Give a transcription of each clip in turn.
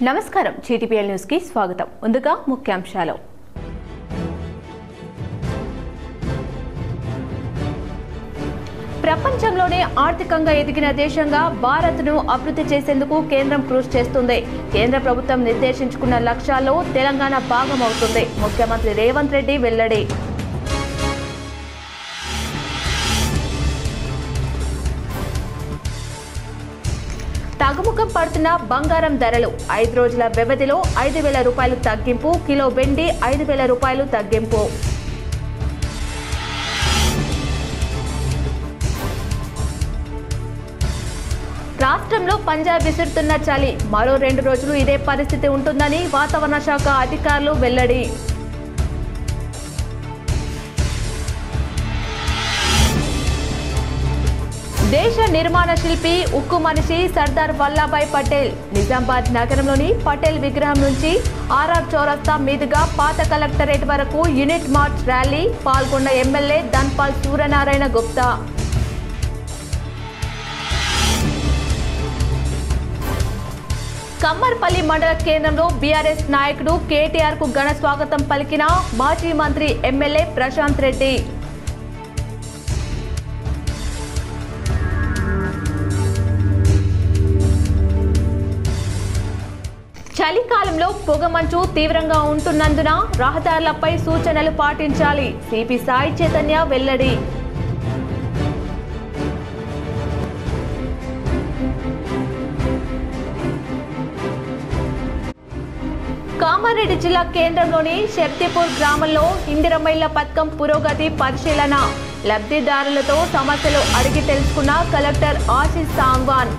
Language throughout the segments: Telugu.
నమస్కారం జీటీపీఎల్ న్యూస్ కి స్వాగతం. ముందుగా ముఖ్యాంశాలు. ప్రపంచంలోనే ఆర్థికంగా ఎదిగిన దేశంగా భారత్ను అభివృద్ధి చేసేందుకు కేంద్రం కృషి చేస్తుంది. కేంద్ర ప్రభుత్వం నిర్దేశించుకున్న లక్ష్యాల్లో తెలంగాణ భాగం అవుతుంది. ముఖ్యమంత్రి రేవంత్ రెడ్డి వెల్లడి. తగ్గుముఖం పడుతున్న బంగారం ధరలు 5 రోజుల వ్యవధిలో 5,000 రూపాయలు తగ్గింపు. కిలో వెండి 5,000 రూపాయలు తగ్గింపు. రాష్ట్రంలో పంజాబ్ విసురుతున్న చలి. మరో 2 రోజులు ఇదే పరిస్థితి ఉంటుందని వాతావరణ శాఖ అధికారులు వెల్లడి. దేశ నిర్మాణ శిల్పి, ఉక్కు మనిషి సర్దార్ వల్లభాయ్ పటేల్. నిజామాబాద్ నగరంలోని పటేల్ విగ్రహం నుంచి ఆర్ఆర్ చౌరస్తా మీదుగా పాత కలెక్టరేట్ వరకు యూనిట్ మార్చ్ ర్యాలీ. పాల్గొన్న ఎమ్మెల్యే ధన్పాల్ సూర్యనారాయణ గుప్తా. కమ్మర్పల్లి మండల కేంద్రంలో బీఆర్ఎస్ నాయకుడు కేటీఆర్ కు ఘన స్వాగతం పలికిన మాజీ మంత్రి ఎమ్మెల్యే ప్రశాంత్ రెడ్డి. చలికాలంలో పొగమంచు తీవ్రంగా ఉంటున్నందున రహదారులపై సూచనలు పాటించాలి. సిపి సాయి చైతన్య వెల్లడి. కామారెడ్డి జిల్లా కేంద్రంలోని శక్తిపూర్ గ్రామంలో ఇందిరమ్మ ఇళ్ల పథకం పురోగతి పరిశీలన. లబ్ధిదారులతో సమస్యలు అడిగి తెలుసుకున్న కలెక్టర్ ఆశీష్ సాంగ్వాన్.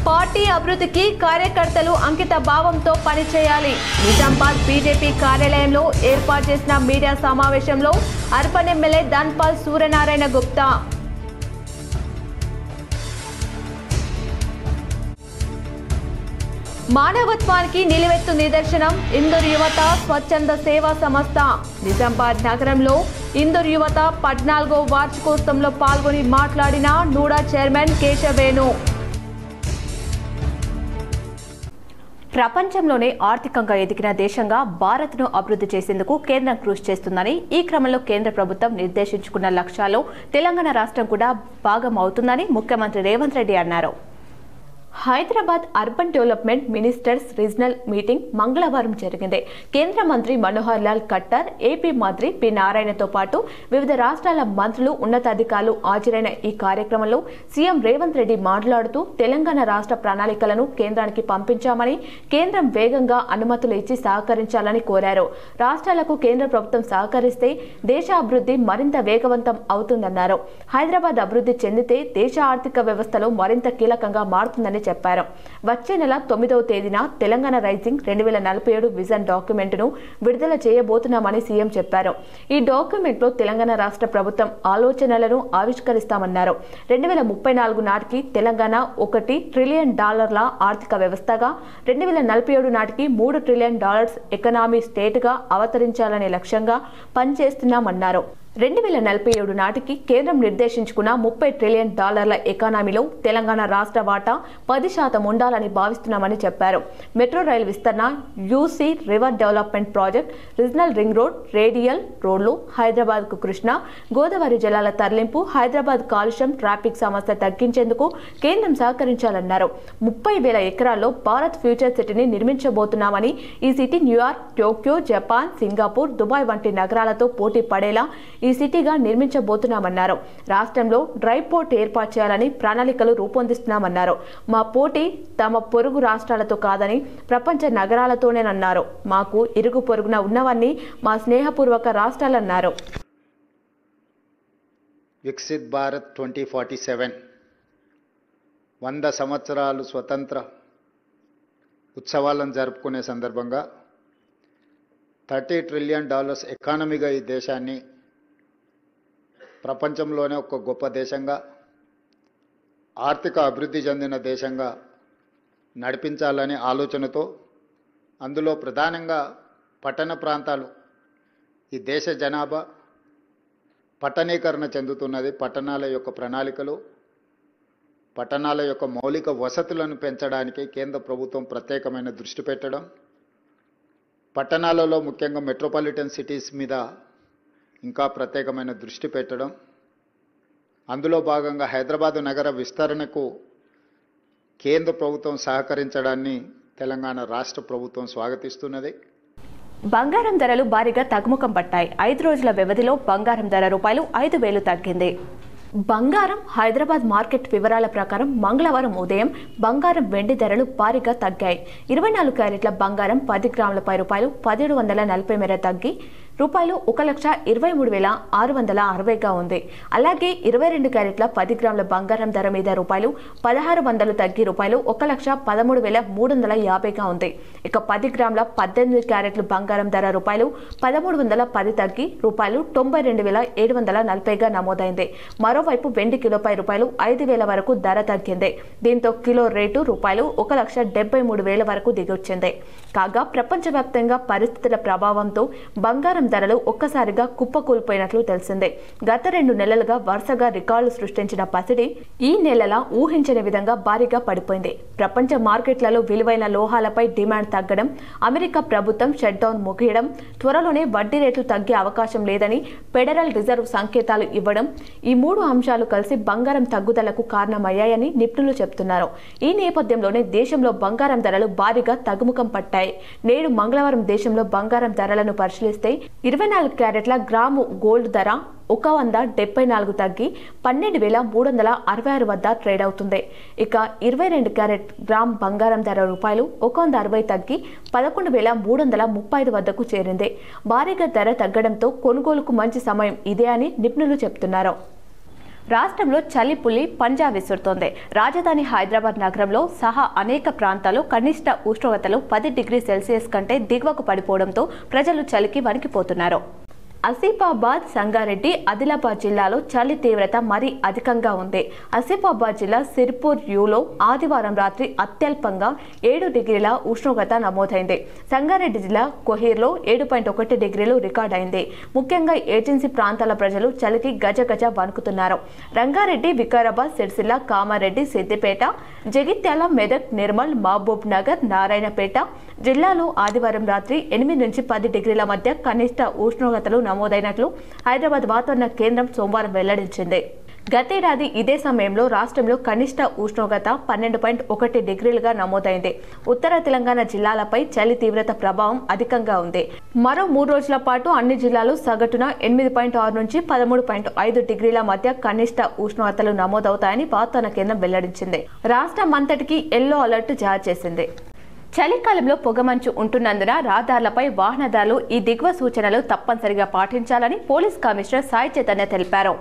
పార్టీ అభివృద్ధికి కార్యకర్తలు అంకిత భావంతో పనిచేయాలి. నిజామాబాద్ బీజేపీ కార్యాలయంలో ఏర్పాటు చేసిన మీడియా సమావేశంలో అర్బన్ ఎమ్మెల్యే ధన్పాల్ సూర్యనారాయణ గుప్తా. మానవత్వానికి నిలువెత్తు నిదర్శనం ఇందూర్ యువత స్వచ్ఛంద సేవా సంస్థ. నిజామాబాద్ నగరంలో ఇందూర్ యువత 14వ వార్షికోత్సవంలో పాల్గొని మాట్లాడిన నూడా చైర్మన్ కేశవేణు. ప్రపంచంలోనే ఆర్థికంగా ఎదిగిన దేశంగా భారత్ను అభివృద్ధి చేసేందుకు కేంద్రం కృషి చేస్తుందని, ఈ క్రమంలో కేంద్ర ప్రభుత్వం నిర్దేశించుకున్న లక్ష్యాల్లో తెలంగాణ రాష్ట్రం కూడా భాగం అవుతుందని ముఖ్యమంత్రి రేవంత్ రెడ్డి అన్నారు. Hyderabad urban development ministers regional meeting మంగళవారం జరిగింది. కేంద్ర మంత్రి మనోహర్ లాల్ ఖట్టర్, ఏపీ మంత్రి పి నారాయణతో పాటు వివిధ రాష్ట్రాల మంత్రులు, ఉన్నతాధికారులు హాజరైన ఈ కార్యక్రమంలో సీఎం రేవంత్ రెడ్డి మాట్లాడుతూ తెలంగాణ రాష్ట్ర ప్రణాళికలను కేంద్రానికి పంపించామని, కేంద్రం వేగంగా అనుమతులు ఇచ్చి సహకరించాలని కోరారు. రాష్ట్రాలకు కేంద్ర ప్రభుత్వం సహకరిస్తే దేశ అభివృద్ధి మరింత వేగవంతం అవుతుందన్నారు. హైదరాబాద్ అభివృద్ధి చెందితే దేశ ఆర్థిక వ్యవస్థలో మరింత కీలకంగా మారుతుందని చెప్పారు. వచ్చే నెల 9వ తేదీన తెలంగాణ రైజింగ్ 2047 విజన్ డాక్యుమెంట్ ను విడుదల చేయబోతున్నామని సీఎం చెప్పారు. ఈ డాక్యుమెంట్ లో తెలంగాణ రాష్ట్ర ప్రభుత్వం ఆలోచనలను ఆవిష్కరిస్తామన్నారు. 2034 నాటికి తెలంగాణ $1 ట్రిలియన్ ఆర్థిక వ్యవస్థగా, 2047 నాటికి $3 ట్రిలియన్ ఎకనామీ స్టేట్ గా అవతరించాలనే లక్ష్యంగా పనిచేస్తున్నామన్నారు. 2047 నాటికి కేంద్రం నిర్దేశించుకున్న $30 ట్రిలియన్ ఎకానమీలో తెలంగాణ రాష్ట్ర వాటా 10% ఉండాలని భావిస్తున్నామని చెప్పారు. మెట్రో రైలు విస్తరణ, యూసీ river development project, regional ring road, radial రోడ్లు, హైదరాబాద్ కు కృష్ణా గోదావరి జలాల తరలింపు, హైదరాబాద్ కాలుష్యం, ట్రాఫిక్ సమస్య తగ్గించేందుకు కేంద్రం సహకరించాలన్నారు. 30,000 ఎకరాల్లో భారత్ ఫ్యూచర్ సిటీని నిర్మించబోతున్నామని, ఈ city New York, Tokyo, Japan, Singapore, Dubai వంటి నగరాలతో పోటీ పడేలా ఈ సిటీగా నిర్మించబోతున్నామన్నారు. రాష్ట్రంలో డ్రై పోర్ట్ ఏర్పాటు చేయాలని ప్రణాళికలు రూపొందిస్తున్నామన్నారు. మా పోటీ తమ పొరుగు రాష్ట్రాలతో కాదని ప్రపంచ నగరాలతోనేనన్నారు. మాకు ఇరుగు పొరుగున ఉన్నవన్నీ మా స్నేహపూర్వక రాష్ట్రాలన్నారు. వికసిత్ భారత్ 2047 100 సంవత్సరాలు స్వతంత్ర ఉత్సవాలను జరుపుకునే సందర్భంగా $30 ట్రిలియన్ ఎకానమీగా ఈ దేశాన్ని ప్రపంచంలోనే ఒక గొప్ప దేశంగా, ఆర్థిక అభివృద్ధి చెందిన దేశంగా నడిపించాలనే ఆలోచనతో, అందులో ప్రధానంగా పట్టణ ప్రాంతాలు ఈ దేశ జనాభా పట్టణీకరణ చెందుతున్నది. పట్టణాల యొక్క ప్రణాళికలు, పట్టణాల యొక్క మౌలిక వసతులను పెంచడానికి కేంద్ర ప్రభుత్వం ప్రత్యేకమైన దృష్టి పెట్టడం, పట్టణాలలో ముఖ్యంగా మెట్రోపాలిటన్ సిటీస్ మీద ఇంకా ప్రత్యేకమైన దృష్టి పెట్టడం, అందులో భాగంగా హైదరాబాదు నగర విస్తరణకు కేంద్ర ప్రభుత్వం సహకరించడాన్ని తెలంగాణ రాష్ట్ర ప్రభుత్వం స్వాగతిస్తున్నది. బంగారం ధరలు భారీగా తగ్గుముఖం పట్టాయి. 5 రోజుల వ్యవధిలో బంగారం ధర రూపాయలు 5,000 తగ్గింది. బంగారం హైదరాబాద్ మార్కెట్ వివరాల ప్రకారం మంగళవారం ఉదయం బంగారం వెండి ధరలు భారీగా తగ్గాయి. 24 క్యారెట్ల బంగారం 10 గ్రాములపై రూపాయలు 1740 మేర తగ్గి రూపాయలు 1,23,660గా ఉంది. అలాగే 22 క్యారెట్ల 10 గ్రాముల బంగారం ధర మీద రూపాయలు 1,600 తగ్గి రూపాయలు 1,13,350గా ఉంది. ఇక 10 గ్రాముల 18 క్యారెట్ల బంగారం ధర రూపాయలు 1,310 తగ్గి రూపాయలు 92,740గా నమోదైంది. మరోవైపు వెండి కిలోపై రూపాయలు 5,000 వరకు ధర తగ్గింది. దీంతో కిలో రేటు రూపాయలు 1,73,000 వరకు దిగొచ్చింది. కాగా ప్రపంచవ్యాప్తంగా పరిస్థితుల ప్రభావంతో బంగారం ధరలు ఒక్కసారిగా కుప్పకూలిపోయినట్లు తెలిసిందే. గత 2 నెలలుగా వరుసగా రికార్డులు సృష్టించిన పసిడి ఈ నెలలా ఊహించని విధంగా భారీగా పడిపోయింది. ప్రపంచ మార్కెట్లలో విలువైన లోహాలపై డిమాండ్ తగ్గడం, అమెరికా ప్రభుత్వం షట్డౌన్ ముగియడం, త్వరలోనే వడ్డీ రేట్లు తగ్గే అవకాశం లేదని ఫెడరల్ రిజర్వ్ సంకేతాలు ఇవ్వడం, ఈ 3 అంశాలు కలిసి బంగారం తగ్గుదలకు కారణమయ్యాయని నిపుణులు చెబుతున్నారు. ఈ నేపథ్యంలోనే దేశంలో బంగారం ధరలు భారీగా తగ్గుముఖం పట్టాయి. నేడు మంగళవారం దేశంలో బంగారం ధరలను పరిశీలిస్తే 24 క్యారెట్ల గ్రాము గోల్డ్ ధర 174 తగ్గి 12,366 వద్ద ట్రేడ్ అవుతుంది. ఇక 22 క్యారెట్ గ్రామ్ బంగారం ధర రూపాయలు 160 తగ్గి 11,335 వద్దకు చేరింది. భారీగా ధర తగ్గడంతో కొనుగోలుకు మంచి సమయం ఇదే అని నిపుణులు చెబుతున్నారు. రాష్ట్రంలో చలి పులి పంజా విసురుతోంది. రాజధాని హైదరాబాద్ నగరంలో సహా అనేక ప్రాంతాల్లో కనిష్ట ఉష్ణోగ్రతలు 10 డిగ్రీ సెల్సియస్ కంటే దిగువకు పడిపోవడంతో ప్రజలు చలికి వణికిపోతున్నారు. ఆసిఫాబాద్, సంగారెడ్డి, ఆదిలాబాద్ జిల్లాలో చలి తీవ్రత మరీ అధికంగా ఉంది. ఆసిఫాబాద్ జిల్లా సిర్పూర్ యూలో ఆదివారం రాత్రి అత్యల్పంగా 7 డిగ్రీల ఉష్ణోగ్రత నమోదైంది. సంగారెడ్డి జిల్లా కొహీర్లో 7.1 డిగ్రీలు రికార్డైంది. ముఖ్యంగా ఏజెన్సీ ప్రాంతాల ప్రజలు చలికి గజగజ వణుకుతున్నారు. రంగారెడ్డి, వికారాబాద్, సిరిసిల్ల, కామారెడ్డి, సిద్దిపేట, జగిత్యాల, మెదక్, నిర్మల్, మహబూబ్ నగర్, నారాయణపేట జిల్లాలో ఆదివారం రాత్రి 8 నుంచి 10 డిగ్రీల మధ్య కనిష్ట ఉష్ణోగ్రతలు నమోదైనట్లు హైదరాబాద్ వాతావరణ కేంద్రం సోమవారం వెల్లడించింది. గతేడాది ఇదే సమయంలో రాష్ట్రంలో కనిష్ట ఉష్ణోగ్రత 12.1 డిగ్రీలుగా నమోదైంది. ఉత్తర తెలంగాణ జిల్లాలపై చలి తీవ్రత ప్రభావం అధికంగా ఉంది. మరో 3 రోజుల పాటు అన్ని జిల్లాలు సగటున 8.6 నుంచి 13.5 డిగ్రీల మధ్య కనిష్ట ఉష్ణోగ్రతలు నమోదవుతాయని వాతావరణ కేంద్రం వెల్లడించింది. రాష్ట్రం అంతటికీ ఎల్లో అలర్ట్ జారీ చేసింది. చలికాలంలో పొగమంచు ఉంటున్నందున రహదారులపై వాహనదారులు ఈ దిగువ సూచనలు తప్పనిసరిగా పాటించాలని పోలీస్ కమిషనర్ సాయి చైతన్య తెలిపారు.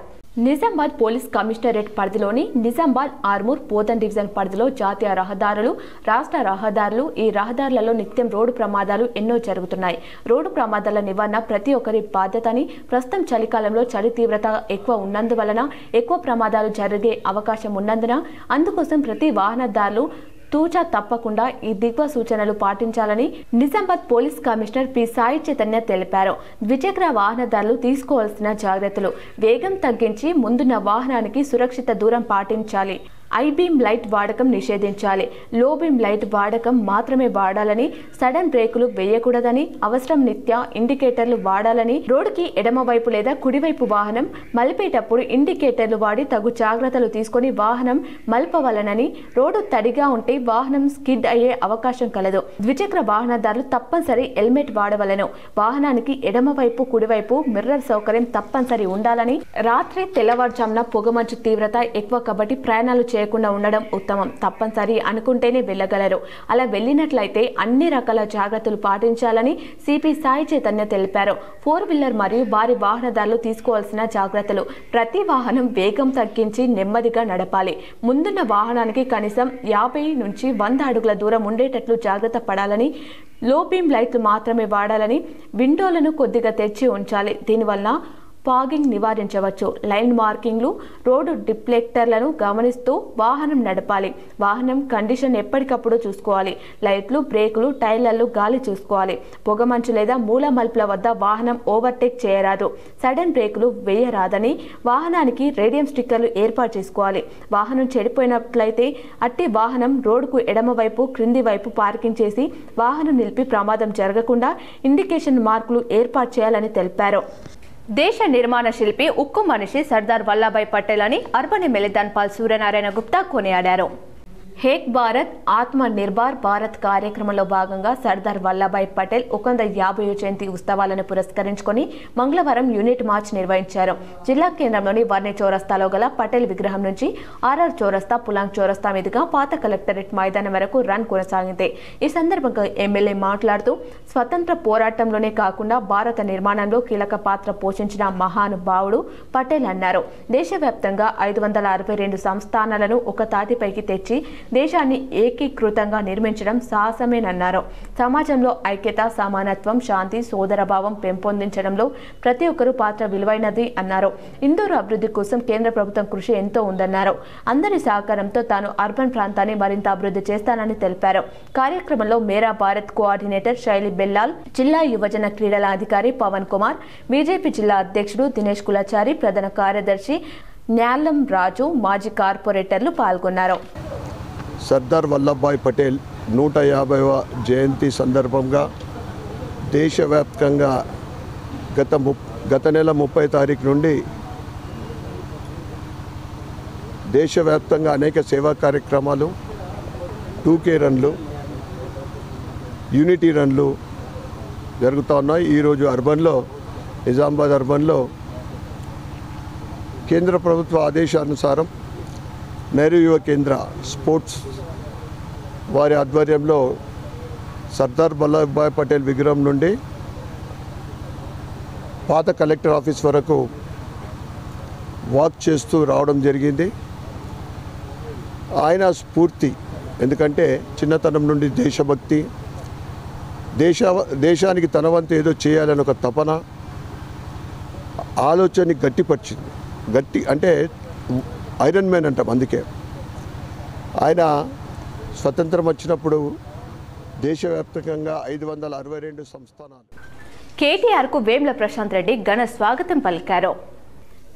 నిజామాబాద్ పోలీస్ కమిషనరేట్ పరిధిలోని నిజామాబాద్, ఆర్మూర్, పోతన్ డివిజన్ పరిధిలో జాతీయ రహదారులు, రాష్ట్ర రహదారులు, ఈ రహదారులలో నిత్యం రోడ్డు ప్రమాదాలు ఎన్నో జరుగుతున్నాయి. రోడ్డు ప్రమాదాల నివారణ ప్రతి ఒక్కరి బాధ్యతని, ప్రస్తుతం చలికాలంలో చలి తీవ్రత ఎక్కువ ఉన్నందువలన ఎక్కువ ప్రమాదాలు జరిగే అవకాశం ఉన్నందున అందుకోసం ప్రతి వాహనదారులు తూచా తప్పకుండా ఈ దిగువ సూచనలు పాటించాలని Nizamabad police commissioner P Sai Chaitanya తెలిపారు. ద్విచక్ర వాహనదారులు తీసుకోవాల్సిన జాగ్రత్తలు: వేగం తగ్గించి ముందున్న వాహనానికి సురక్షిత దూరం పాటించాలి. ఐబీమ్ లైట్ వాడకం నిషేధించాలి. లో బీమ్ లైట్ వాడకం మాత్రమే వాడాలని, సడన్ బ్రేకులు వేయకూడదని, అవసరం నిత్య ఇండికేటర్లు వాడాలని, రోడ్డుకి ఎడమవైపు లేదా కుడివైపు వాహనం మలిపేటప్పుడు ఇండికేటర్లు వాడి తగు జాగ్రత్తలు తీసుకొని వాహనం మలపవలనని, రోడ్డు తడిగా ఉంటే వాహనం స్కిడ్ అయ్యే అవకాశం కలదు. ద్విచక్ర వాహనదారులు తప్పనిసరి హెల్మెట్ వాడవలను. వాహనానికి ఎడమవైపు, కుడివైపు మిర్రర్ సౌకర్యం తప్పనిసరి ఉండాలని, రాత్రి తెల్లవారుజామున పొగమంచు తీవ్రత ఎక్కువ కాబట్టి ప్రయాణాలు చేయకుండా ఉండడం ఉత్తమం. తప్పనిసరి అనుకుంటేనే వెళ్ళగలరు. అలా వెళ్ళినట్లయితే అన్ని రకాల జాగ్రత్తలు పాటించాలని సిపి సాయి చైతన్య తెలిపారు. 4 వీలర్ మరియు భారీ వాహనదారులు తీసుకోవాల్సిన జాగ్రత్తలు: ప్రతి వాహనం వేగం తగ్గించి నెమ్మదిగా నడపాలి. ముందున్న వాహనానికి కనీసం 50 నుంచి 100 అడుగుల దూరం ఉండేటట్లు జాగ్రత్త పడాలని, లో బీమ్ లైట్లు మాత్రమే వాడాలని, విండోలను కొద్దిగా తెరిచి ఉంచాలి. దీనివల్ల ఫాగింగ్ నివారించవచ్చు. లైన్ మార్కింగ్లు, రోడ్డు డిఫ్లెక్టర్లను గమనిస్తూ వాహనం నడపాలి. వాహనం కండిషన్ ఎప్పటికప్పుడు చూసుకోవాలి. లైట్లు, బ్రేకులు, టైర్లలో గాలి చూసుకోవాలి. పొగమంచు లేదా మూల మలుపుల వద్ద వాహనం ఓవర్టేక్ చేయరాదు. సడన్ బ్రేకులు వేయరాదని వాహనానికి రేడియం స్టిక్కర్లు ఏర్పాటు చేసుకోవాలి. వాహనం చెడిపోయినట్లయితే అట్టి వాహనం రోడ్డుకు ఎడమవైపు, క్రింది వైపు పార్కింగ్ చేసి వాహనం నిలిపి ప్రమాదం జరగకుండా ఇండికేషన్ మార్కులు ఏర్పాటు చేయాలని తెలిపారు. దేశ నిర్మాణ శిల్పి, ఉక్కు మనిషి సర్దార్ వల్లభాయ్ పటేల్ అని అర్బన్ ఎమ్మెల్యే ధన్పాల్ సూర్యనారాయణ గుప్తా కొనియాడారు. హేక్ భారత్ ఆత్మ నిర్భర్ భారత్ కార్యక్రమంలో భాగంగా సర్దార్ వల్లభాయ్ పటేల్ 150వ జయంతి ఉత్సవాలను పురస్కరించుకొని మంగళవారం యూనిట్ మార్చ్ నిర్వహించారు. జిల్లా కేంద్రంలోని వర్ణి చౌరస్తాలో గల పటేల్ విగ్రహం నుంచి ఆర్ఆర్ చౌరస్తా, పులాంగ్ చౌరస్తా మీదుగా పాత కలెక్టరేట్ మైదానం వరకు రన్ కొనసాగింది. ఈ సందర్భంగా ఎమ్మెల్యే మాట్లాడుతూ స్వతంత్ర పోరాటంలోనే కాకుండా భారత నిర్మాణంలో కీలక పాత్ర పోషించిన మహానుభావుడు పటేల్ అన్నారు. దేశవ్యాప్తంగా 562 సంస్థానాలను ఒక తాటిపైకి తెచ్చి దేశాన్ని ఏకీకృతంగా నిర్మించడం సాహసమేనన్నారు. సమాజంలో ఐక్యత, సమానత్వం, శాంతి, సోదరభావం పెంపొందించడంలో ప్రతి ఒక్కరూ పాత్ర విలువైనది అన్నారు. ఇందూరు అభివృద్ధి కోసం కేంద్ర ప్రభుత్వం కృషి ఎంతో ఉందన్నారు. అందరి సహకారంతో తాను అర్బన్ ప్రాంతాన్ని మరింత అభివృద్ధి చేస్తానని తెలిపారు. కార్యక్రమంలో మేరా భారత్ కోఆర్డినేటర్ శైలి బెల్లాల్, జిల్లా యువజన క్రీడల అధికారి పవన్ కుమార్, బీజేపీ జిల్లా అధ్యక్షుడు దినేష్ కులాచారి, ప్రధాన కార్యదర్శి న్యాలం రాజు, మాజీ కార్పొరేటర్లు పాల్గొన్నారు. సర్దార్ వల్లభాయ్ పటేల్ 150వ జయంతి సందర్భంగా దేశవ్యాప్తంగా గత నెల 30 తారీఖు నుండి దేశవ్యాప్తంగా అనేక సేవా కార్యక్రమాలు, 2K రన్లు, యూనిటీ రన్లు జరుగుతూ ఉన్నాయి. ఈరోజు అర్బన్లో, నిజామాబాద్ అర్బన్లో కేంద్ర ప్రభుత్వ ఆదేశానుసారం నెహ్రూ యువ కేంద్ర స్పోర్ట్స్ వారి ఆధ్వర్యంలో సర్దార్ వల్లభాయ్ పటేల్ విగ్రహం నుండి పాత కలెక్టర్ ఆఫీస్ వరకు వాక్ చేస్తూ రావడం జరిగింది. ఆయన స్ఫూర్తి, ఎందుకంటే చిన్నతనం నుండి దేశభక్తి, దేశానికి తన వంతు ఏదో చేయాలని ఒక తపన, ఆలోచనని గట్టిపరిచింది. గట్టి అంటే ఐరన్ మ్యాన్ అంటాం. అందుకే ఆయన స్వతంత్రం వచ్చినప్పుడు దేశవ్యాప్తంగా 562 సంస్థానాలు. కేటీఆర్కు వేముల ప్రశాంత్ రెడ్డి ఘన స్వాగతం పలికారు.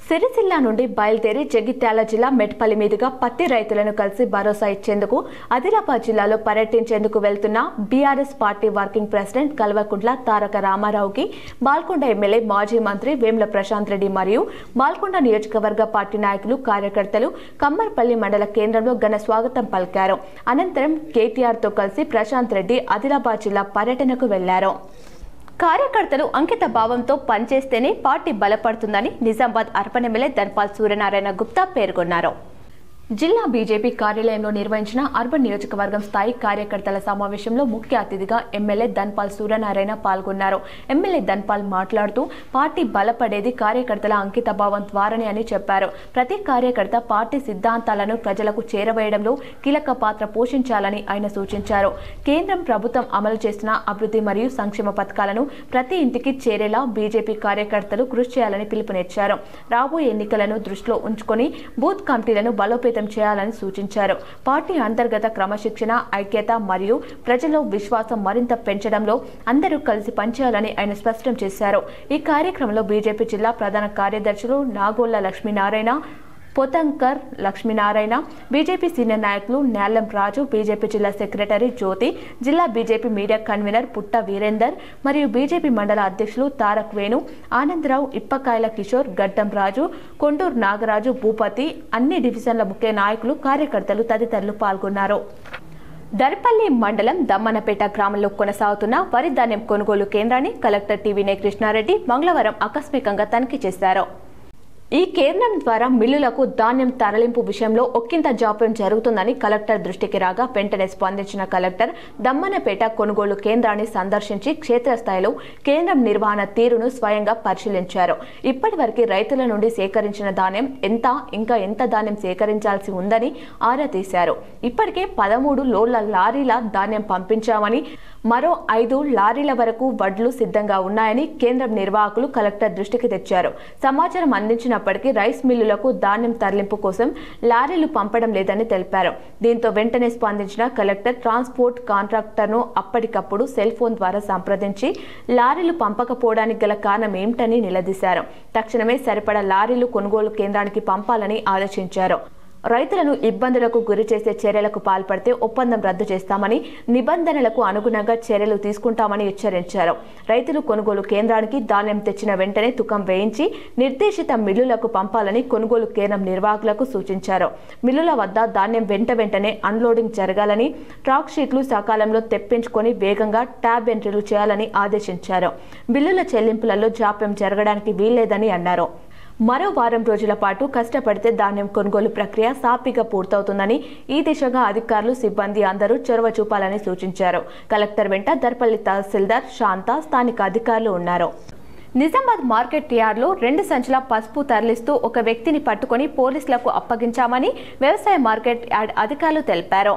సిరిసిల్ల నుండి బయలుదేరి జగిత్యాల జిల్లా మెట్పల్లి మీదుగా పత్తి రైతులను కలిసి భరోసా ఇచ్చేందుకు ఆదిలాబాద్ జిల్లాలో పర్యటించేందుకు వెళ్తున్న BRS party working president Kalvakuntla Taraka రామారావుకి బాల్కొండ ఎమ్మెల్యే, మాజీ మంత్రి వేముల ప్రశాంత్ రెడ్డి మరియు బాల్కొండ నియోజకవర్గ పార్టీ నాయకులు, కార్యకర్తలు కమ్మర్పల్లి మండల కేంద్రంలో ఘన స్వాగతం పలికారు. అనంతరం కేటీఆర్తో కలిసి ప్రశాంత్ రెడ్డి ఆదిలాబాద్ జిల్లా పర్యటనకు వెళ్లారు. కార్యకర్తలు అంకిత భావంతో పనిచేస్తేనే పార్టీ బలపడుతుందని నిజామాబాద్ అర్బన్ ఎమ్మెల్యే ధన్పాల్ సూర్యనారాయణ గుప్తా పేర్కొన్నారు. జిల్లా బీజేపీ కార్యాలయంలో నిర్వహించిన అర్బన్ నియోజకవర్గం స్థాయి కార్యకర్తల సమావేశంలో ముఖ్య అతిథిగా ఎమ్మెల్యే ధన్పాల్ సూర్యనారాయణ పాల్గొన్నారు. ఎమ్మెల్యే ధన్పాల్ మాట్లాడుతూ పార్టీ బలపడేది కార్యకర్తల అంకిత భావం ద్వారానే అని చెప్పారు. ప్రతి కార్యకర్త పార్టీ సిద్ధాంతాలను ప్రజలకు చేరవేయడంలో కీలక పాత్ర పోషించాలని ఆయన సూచించారు. కేంద్రం ప్రభుత్వం అమలు చేస్తున్న అభివృద్ధి మరియు సంక్షేమ పథకాలను ప్రతి ఇంటికి చేరేలా బీజేపీ కార్యకర్తలు కృషి చేయాలని పిలుపునిచ్చారు. రాబోయే ఎన్నికలను దృష్టిలో ఉంచుకొని బూత్ కమిటీలను బలోపేతం చేయాలని సూచించారు. పార్టీ అంతర్గత క్రమశిక్షణ, ఐక్యత మరియు ప్రజల్లో విశ్వాసం మరింత పెంచడంలో అందరూ కలిసి పనిచేయాలని ఆయన స్పష్టం చేశారు. ఈ కార్యక్రమంలో బీజేపీ జిల్లా ప్రధాన కార్యదర్శులు నాగోళ్ల లక్ష్మీనారాయణ, పొతంకర్ లక్ష్మీనారాయణ, బీజేపీ సీనియర్ నాయకులు న్యాలం రాజు, బీజేపీ జిల్లా సెక్రటరీ జ్యోతి, జిల్లా బీజేపీ మీడియా కన్వీనర్ పుట్ట వీరేందర్ మరియు బీజేపీ మండల అధ్యక్షులు తారక్ వేణు, ఆనందరావు, ఇప్పకాయల కిషోర్, గడ్డం రాజు, కొండూరు నాగరాజు, భూపతి, అన్ని డివిజన్ల ముఖ్య నాయకులు, కార్యకర్తలు తదితరులు పాల్గొన్నారు. దర్పల్లి మండలం దమ్మనపేట గ్రామంలో కొనసాగుతున్న వరి ధాన్యం కొనుగోలు కేంద్రాన్ని కలెక్టర్ టీవీనే కృష్ణారెడ్డి మంగళవారం ఆకస్మికంగా తనిఖీ చేశారు. ఈ కేంద్రం ద్వారా మిల్లులకు ధాన్యం తరలింపు విషయంలో ఒక్కింత జాప్యం జరుగుతుందని కలెక్టర్ దృష్టికి రాగా వెంటనే స్పందించిన కలెక్టర్ దమ్మనపేట కొనుగోలు కేంద్రాన్ని సందర్శించి క్షేత్రస్థాయిలో కేంద్రం నిర్వహణ తీరును స్వయంగా పరిశీలించారు. ఇప్పటివరకు రైతుల నుండి సేకరించిన ధాన్యం ఎంత, ఇంకా ఎంత ధాన్యం సేకరించాల్సి ఉందని ఆరా తీశారు. ఇప్పటికే 13 లోడ్ల లారీల ధాన్యం పంపించామని, మరో 5 లారీల వరకు వడ్లు సిద్ధంగా ఉన్నాయని కేంద్రం నిర్వాహకులు కలెక్టర్ దృష్టికి తెచ్చారు. సమాచారం అందించినప్పటికీ రైస్ మిల్లులకు ధాన్యం తరలింపు కోసం లారీలు పంపడం లేదని తెలిపారు. దీంతో వెంటనే స్పందించిన కలెక్టర్ ట్రాన్స్పోర్ట్ కాంట్రాక్టర్ను అప్పటికప్పుడు సెల్ ఫోన్ ద్వారా సంప్రదించి లారీలు పంపకపోవడానికి గల కారణం ఏమిటని నిలదీశారు. తక్షణమే సరిపడా లారీలు కొనుగోలు కేంద్రానికి పంపాలని ఆదేశించారు. రైతులను ఇబ్బందులకు గురి చేసే చర్యలకు పాల్పడితే ఒప్పందం రద్దు చేస్తామని, నిబంధనలకు అనుగుణంగా చర్యలు తీసుకుంటామని హెచ్చరించారు. రైతులు కొనుగోలు కేంద్రానికి ధాన్యం తెచ్చిన వెంటనే తుకం వేయించి నిర్దేశిత మిల్లులకు పంపాలని కొనుగోలు కేంద్రం నిర్వాహకులకు సూచించారు. మిల్లుల వద్ద ధాన్యం వెంటనే అన్లోడింగ్ జరగాలని, ట్రాక్ షీట్లు సకాలంలో తెప్పించుకొని వేగంగా ట్యాబ్ ఎంట్రీలు చేయాలని ఆదేశించారు. బిల్లుల చెల్లింపులలో జాప్యం జరగడానికి వీల్లేదని అన్నారు. మరో వారం రోజుల పాటు కష్టపడితే ధాన్యం కొనుగోలు ప్రక్రియ సాఫీగా పూర్తవుతుందని, ఈ దిశగా అధికారులు, సిబ్బంది అందరూ చొరవ చూపాలని సూచించారు. కలెక్టర్ వెంట దర్పల్లి తహసీల్దార్ శాంత, స్థానిక అధికారులు ఉన్నారు. నిజామాబాద్ మార్కెట్ యార్డ్లో 2 సంచుల పసుపు తరలిస్తూ ఒక వ్యక్తిని పట్టుకొని పోలీసులకు అప్పగించామని వ్యవసాయ మార్కెట్ యార్డ్ అధికారులు తెలిపారు.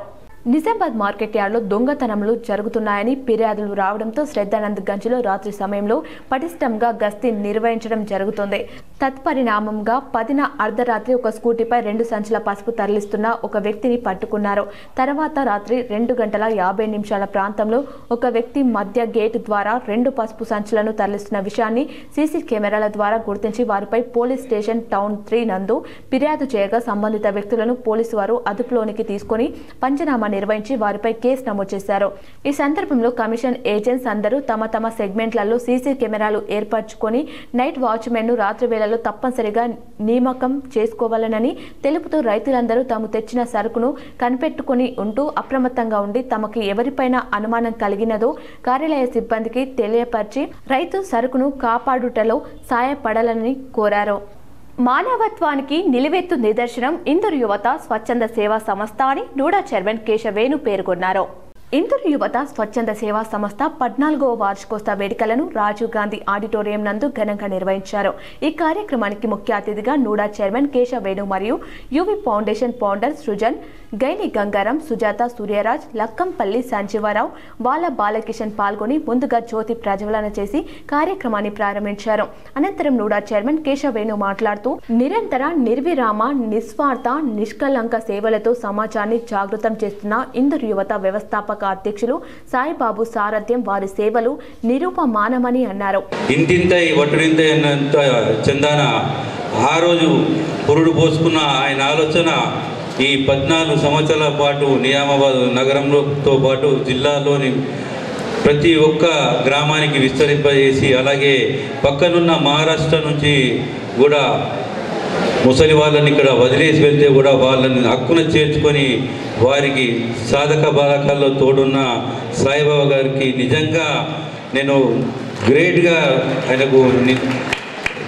నిజామాబాద్ మార్కెట్ యార్డ్లో దొంగతనములు జరుగుతున్నాయని ఫిర్యాదులు రావడంతో శ్రద్ధానంద్ గంజ్లో రాత్రి సమయంలో పటిష్టంగా గస్తీ నిర్వహించడం జరుగుతుంది. తత్పరిణామంగా 10న అర్ధరాత్రి ఒక స్కూటీపై 2 సంచుల పసుపు తరలిస్తున్న ఒక వ్యక్తిని పట్టుకున్నారు. తర్వాత రాత్రి 2:50 ప్రాంతంలో ఒక వ్యక్తి మధ్య గేటు ద్వారా 2 పసుపు సంచులను తరలిస్తున్న విషయాన్ని సీసీ కెమెరాల ద్వారా గుర్తించి వారిపై పోలీస్ స్టేషన్ టౌన్ 3 నందు ఫిర్యాదు చేయగా సంబంధిత వ్యక్తులను పోలీసు వారు అదుపులోనికి తీసుకుని పంచనామా నిర్వహించి వారిపై కేసు నమోదు చేశారు. ఈ సందర్భంలో కమిషన్ ఏజెంట్స్ అందరూ తమ సెగ్మెంట్లలో సీసీ కెమెరాలు ఏర్పరచుకొని నైట్ వాచ్మెన్ ను రాత్రి వేళల్లో తప్పనిసరిగా నియామకం చేసుకోవాలనని తెలుపుతూ రైతులందరూ తాము తెచ్చిన సరుకును కనిపెట్టుకుని ఉంటూ అప్రమత్తంగా ఉండి తమకు ఎవరిపైన అనుమానం కలిగినదో కార్యాలయ సిబ్బందికి తెలియపరిచి రైతు సరుకును కాపాడుటలో సాయపడాలని కోరారు. మానవత్వానికి నిలువెత్తు నిదర్శనం ఇందూరు యువత స్వచ్ఛంద సేవా సంస్థ అని నూడా చైర్మన్ కేశవేణు పేర్కొన్నారు. ఇందూరు యువత స్వచ్ఛంద సేవా సంస్థ 14వ వార్షికోత్సవ వేడుకలను రాజీవ్ గాంధీ ఆడిటోరియం నందు ఘనంగా నిర్వహించారు. ఈ కార్యక్రమానికి ముఖ్య అతిథిగా నూడా చైర్మన్ కేశవేణు మరియు UV foundation founder Srujan, Gaini Gangaram, Sujatha, Suryaraj, Lakkampalli Sanjeeva Rao, బాల బాలకిషన్ పాల్గొని ముందుగా జ్యోతి ప్రజ్వలన చేసి కార్యక్రమాన్ని ప్రారంభించారు. అనంతరం నూడా చైర్మన్ కేశవేణు మాట్లాడుతూ నిరంతర నిర్విరామ నిస్వార్థ నిష్కలంక సేవలతో సమాజాన్ని జాగృతం చేస్తున్న ఇందూరు యువత వ్యవస్థాపక అధ్యక్షులు సాయిబాబు సారథ్యం వారి సేవలు నిరూపమానమని అన్నారు. ఇంటింతై వటుడింతై అన్నంత చందాన ఆ రోజు పురుడు పోసుకున్న ఆయన ఆలోచన ఈ 14 సంవత్సరాల పాటు నిజామాబాద్ నగరంతో పాటు జిల్లాలోని ప్రతి ఒక్క గ్రామానికి విస్తరింపజేసి, అలాగే పక్కనున్న మహారాష్ట్ర నుంచి కూడా ముసలి వాళ్ళని ఇక్కడ వదిలేసి వెళ్తే కూడా వాళ్ళని హక్కున చేర్చుకొని వారికి సాధక బాధకాల్లో తోడున్న సాయిబాబా గారికి నిజంగా నేను గ్రేట్గా ఆయనకు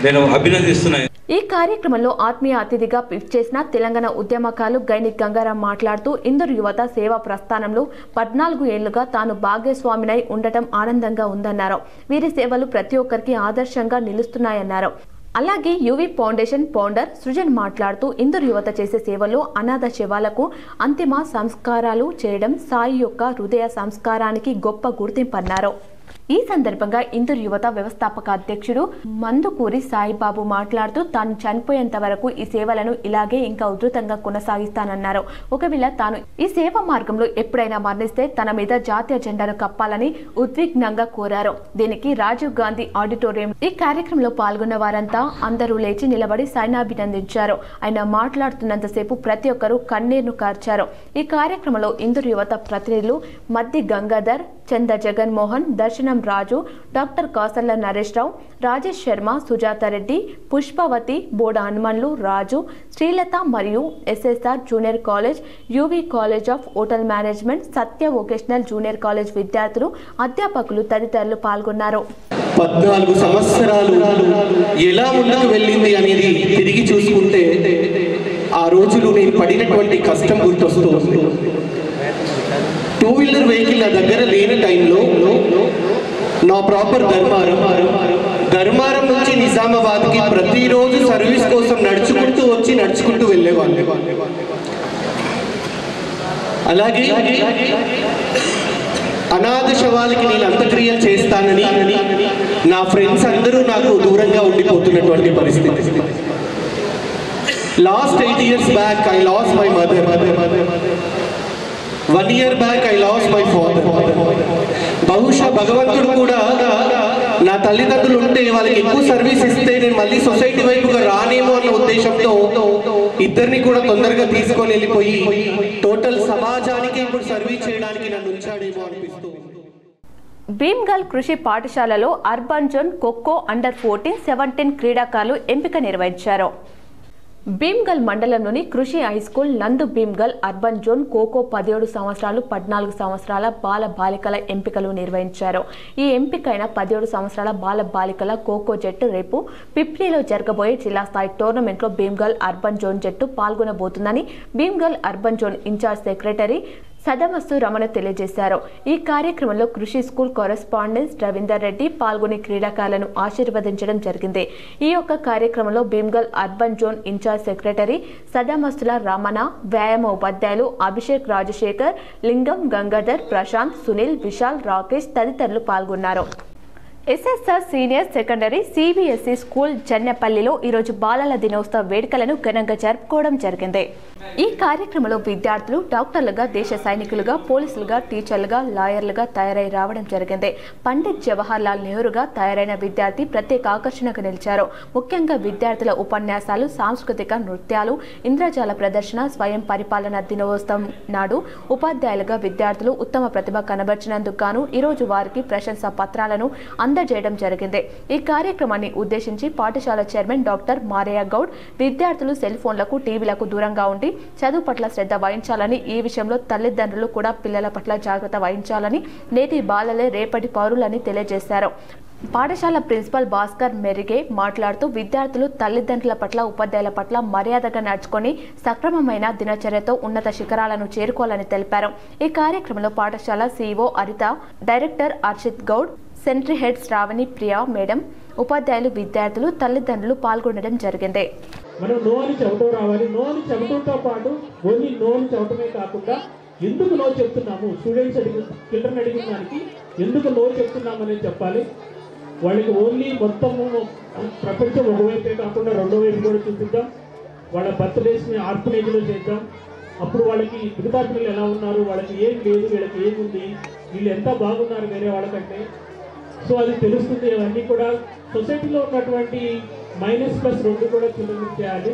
నేను అభినందిస్తున్నాను. ఈ కార్యక్రమంలో ఆత్మీయ అతిథిగా చేసిన తెలంగాణ ఉద్యమకారులు గైని గంగారాం మాట్లాడుతూ ఇందూరు యువత సేవా ప్రస్థానంలో 14 ఏళ్లుగా తాను భాగస్వామినై ఉండటం ఆనందంగా ఉందన్నారు. వీరి సేవలు ప్రతి ఒక్కరికి ఆదర్శంగా నిలుస్తున్నాయన్నారు. అలాగే యువి ఫౌండేషన్ ఫౌండర్ సృజన్ మాట్లాడుతూ ఇందూరు యువత చేసే సేవల్లో అనాథ శవాలకు అంతిమ సంస్కారాలు చేయడం సాయి యొక్క హృదయ సంస్కారానికి గొప్ప గుర్తింపన్నారు. ఈ సందర్భంగా ఇందూరు యువత వ్యవస్థాపక అధ్యక్షుడు మందుకూరి సాయిబాబు మాట్లాడుతూ తాను చనిపోయేంత వరకు ఈ సేవలను ఇలాగే ఇంకా ఉధృతంగా కొనసాగిస్తానన్నారు. ఒకవేళ తాను ఈ సేవా మార్గంలో ఎప్పుడైనా మరణిస్తే తన మీద జాతీయ జెండాను కప్పాలని ఉద్విగ్నంగా కోరారు. దీనికి రాజీవ్ గాంధీ ఆడిటోరియం ఈ కార్యక్రమంలో పాల్గొన్న వారంతా అందరూ లేచి నిలబడి సాయినాభినందించారు. ఆయన మాట్లాడుతున్నంతసేపు ప్రతి ఒక్కరూ కన్నీరును కార్చారు. ఈ కార్యక్రమంలో ఇందూరు యువత ప్రతినిధులు మద్ది గంగాధర్, చంద జగన్మోహన్, దర్శనం రాజు, డాక్టర్ కాసర్ల నరేష్ రావు, రాజేష్ శర్మ, సుజాత రెడ్డి, పుష్పవతి, బోడ హనుమన్లు, రాజు, శ్రీలత మరియు SSR junior college, UV college of hotel management, Satya vocational junior college విద్యార్థులు, అధ్యాపకులు తదితరులు పాల్గొన్నారు. 14 సంవత్సరాలు ఎలా ముందుకు వెళ్ళింది అనేది తిరిగి చూసుకుంటే ఆ రోజులు నేను పడినటువంటి కష్టం గుర్తొస్తుంది. 2 వీలర్ వెహికల్ నా దగ్గర లేని టైంలో నా ప్రాపర్ ధర్మారం నుంచి నిజామాబాద్కి ప్రతిరోజు సర్వీస్ కోసం నడుచుకుంటూ వెళ్ళేవాళ్ళు. అలాగే అనాథ శవాలకి నేను అంత్యక్రియలు చేస్తానని నా ఫ్రెండ్స్ అందరూ నాకు దూరంగా ఉండిపోతున్నటువంటి పరిస్థితి. Last 8 years back, I lost my mother. 1 year back, I lost my father. బహుశా భగవంతుడు కూడా నా తల్లిదండ్రులు ఉంటే వాళ్ళకి ఎక్కువ సర్వీస్ ఇస్తే నేను మళ్ళీ సొసైటీ వైపుగా రానేమో అన్న ఉద్దేశంతో ఇద్దరిని కూడా తొందరగా తీసుకొని వెళ్ళిపోయి టోటల్ సమాజానికి ఇప్పుడు సర్వీస్ చేయడానికి నన్ను ఉంచాడేమో అనిపిస్తుంది. భీమ్గల్ కృషి పాఠశాలలో అర్బన్ జోన్ ఖోఖో అండర్ 14-17 క్రీడాకారులు ఎంపిక నిర్వహించారు. భీమ్గల్ మండలంలోని కృషి హైస్కూల్ నందు భీమ్గల్ అర్బన్ జోన్ ఖోఖో 17 సంవత్సరాలు 14 సంవత్సరాల బాల బాలికల ఎంపికలు నిర్వహించారు. ఈ ఎంపికైన 17 సంవత్సరాల బాల బాలికల ఖోఖో జట్టు రేపు పిప్లీలో జరగబోయే జిల్లా స్థాయి టోర్నమెంట్లో భీమ్గల్ అర్బన్ జోన్ జట్టు పాల్గొనబోతుందని Bhimgal urban zone incharge secretary Sadamastu Ramana తెలియజేశారు. ఈ కార్యక్రమంలో కృషి స్కూల్ కరెస్పాండెంట్ రవీందర్ రెడ్డి పాల్గొని క్రీడాకారులను ఆశీర్వదించడం జరిగింది. ఈ యొక్క కార్యక్రమంలో Bhimgal urban zone incharge secretary సదమస్తుల రమణ, వ్యాయామ ఉపాధ్యాయులు అభిషేక్, రాజశేఖర్, లింగం, గంగాధర్, ప్రశాంత్, సునీల్, విశాల్, రాకేష్ తదితరులు పాల్గొన్నారు. SSR senior secondary CBSE school జన్నెపల్లిలో ఈరోజు బాలల దినోత్సవ వేడుకలను ఘనంగా జరుపుకోవడం జరిగింది. ఈ కార్యక్రమంలో విద్యార్థులు డాక్టర్లుగా, దేశ సైనికులుగా, పోలీసులుగా, టీచర్లుగా, లాయర్లుగా తయారై రావడం జరిగింది. పండిత్ జవహర్ లాల్ నెహ్రూగా తయారైన విద్యార్థి ప్రత్యేక ఆకర్షణగా నిలిచారు. ముఖ్యంగా విద్యార్థుల ఉపన్యాసాలు, సాంస్కృతిక నృత్యాలు, ఇంద్రజాల ప్రదర్శన, స్వయం పరిపాలన దినోత్సవం నాడు ఉపాధ్యాయులుగా విద్యార్థులు ఉత్తమ ప్రతిభ కనబర్చినందుకు గాను ఈరోజు వారికి ప్రశంసా పత్రాలను అందజేయడం జరిగింది. ఈ కార్యక్రమాన్ని ఉద్దేశించి పాఠశాల చైర్మన్ డాక్టర్ మారయ్య గౌడ్ విద్యార్థులు సెల్ ఫోన్లకు, టీవీలకు దూరంగా ఉండి చదువు పట్ల శ్రద్ధ వహించాలని, ఈ విషయంలో తల్లిదండ్రులు కూడా పిల్లల పట్ల జాగ్రత్త వహించాలని, నేటి బాలలే రేపటి పౌరులని తెలియజేశారు. పాఠశాల ప్రిన్సిపల్ భాస్కర్ మెరిగే మాట్లాడుతూ విద్యార్థులు తల్లిదండ్రుల పట్ల, ఉపాధ్యాయుల పట్ల మర్యాదగా నడుచుకొని సక్రమమైన దినచర్యతో ఉన్నత శిఖరాలను చేరుకోవాలని తెలిపారు. ఈ కార్యక్రమంలో పాఠశాల సిఇఓ హరిత, డైరెక్టర్ అర్షిత్ గౌడ్, సెంట్రీ హెడ్ శ్రావణి ప్రియా మేడం, ఉపాధ్యాయులు, విద్యార్థులు, తల్లిదండ్రులు పాల్గొనడం జరిగింది. మనం నో అని చెప్పడం రావాలి. నో అని చెప్పడంతో పాటు ఓన్లీ నో అని చెప్పడమే కాకుండా ఎందుకు నో చెప్తున్నాము, స్టూడెంట్స్ చిల్డ్రన్ అడిగిన దానికి ఎందుకు నో చెప్తున్నాము అనేది చెప్పాలి. వాళ్ళకి ఓన్లీ మొత్తము ప్రపంచం ఒకవైపే కాకుండా రెండో వైపు కూడా చూపిద్దాం. వాళ్ళ బర్త్డేస్ని ఆర్ఫనేజ్లో చేద్దాం. అప్పుడు వాళ్ళకి మిగతా పిల్లలు ఎలా ఉన్నారు, వాళ్ళకి ఏం లేదు, వీళ్ళకి ఏముంది, వీళ్ళు ఎంత బాగున్నారు వేరే వాళ్ళకంటే, సో అది తెలుస్తుంది. అవన్నీ కూడా సొసైటీలో ఉన్నటువంటి -+2 కూడా చిల్డ్రన్ చేయాలి.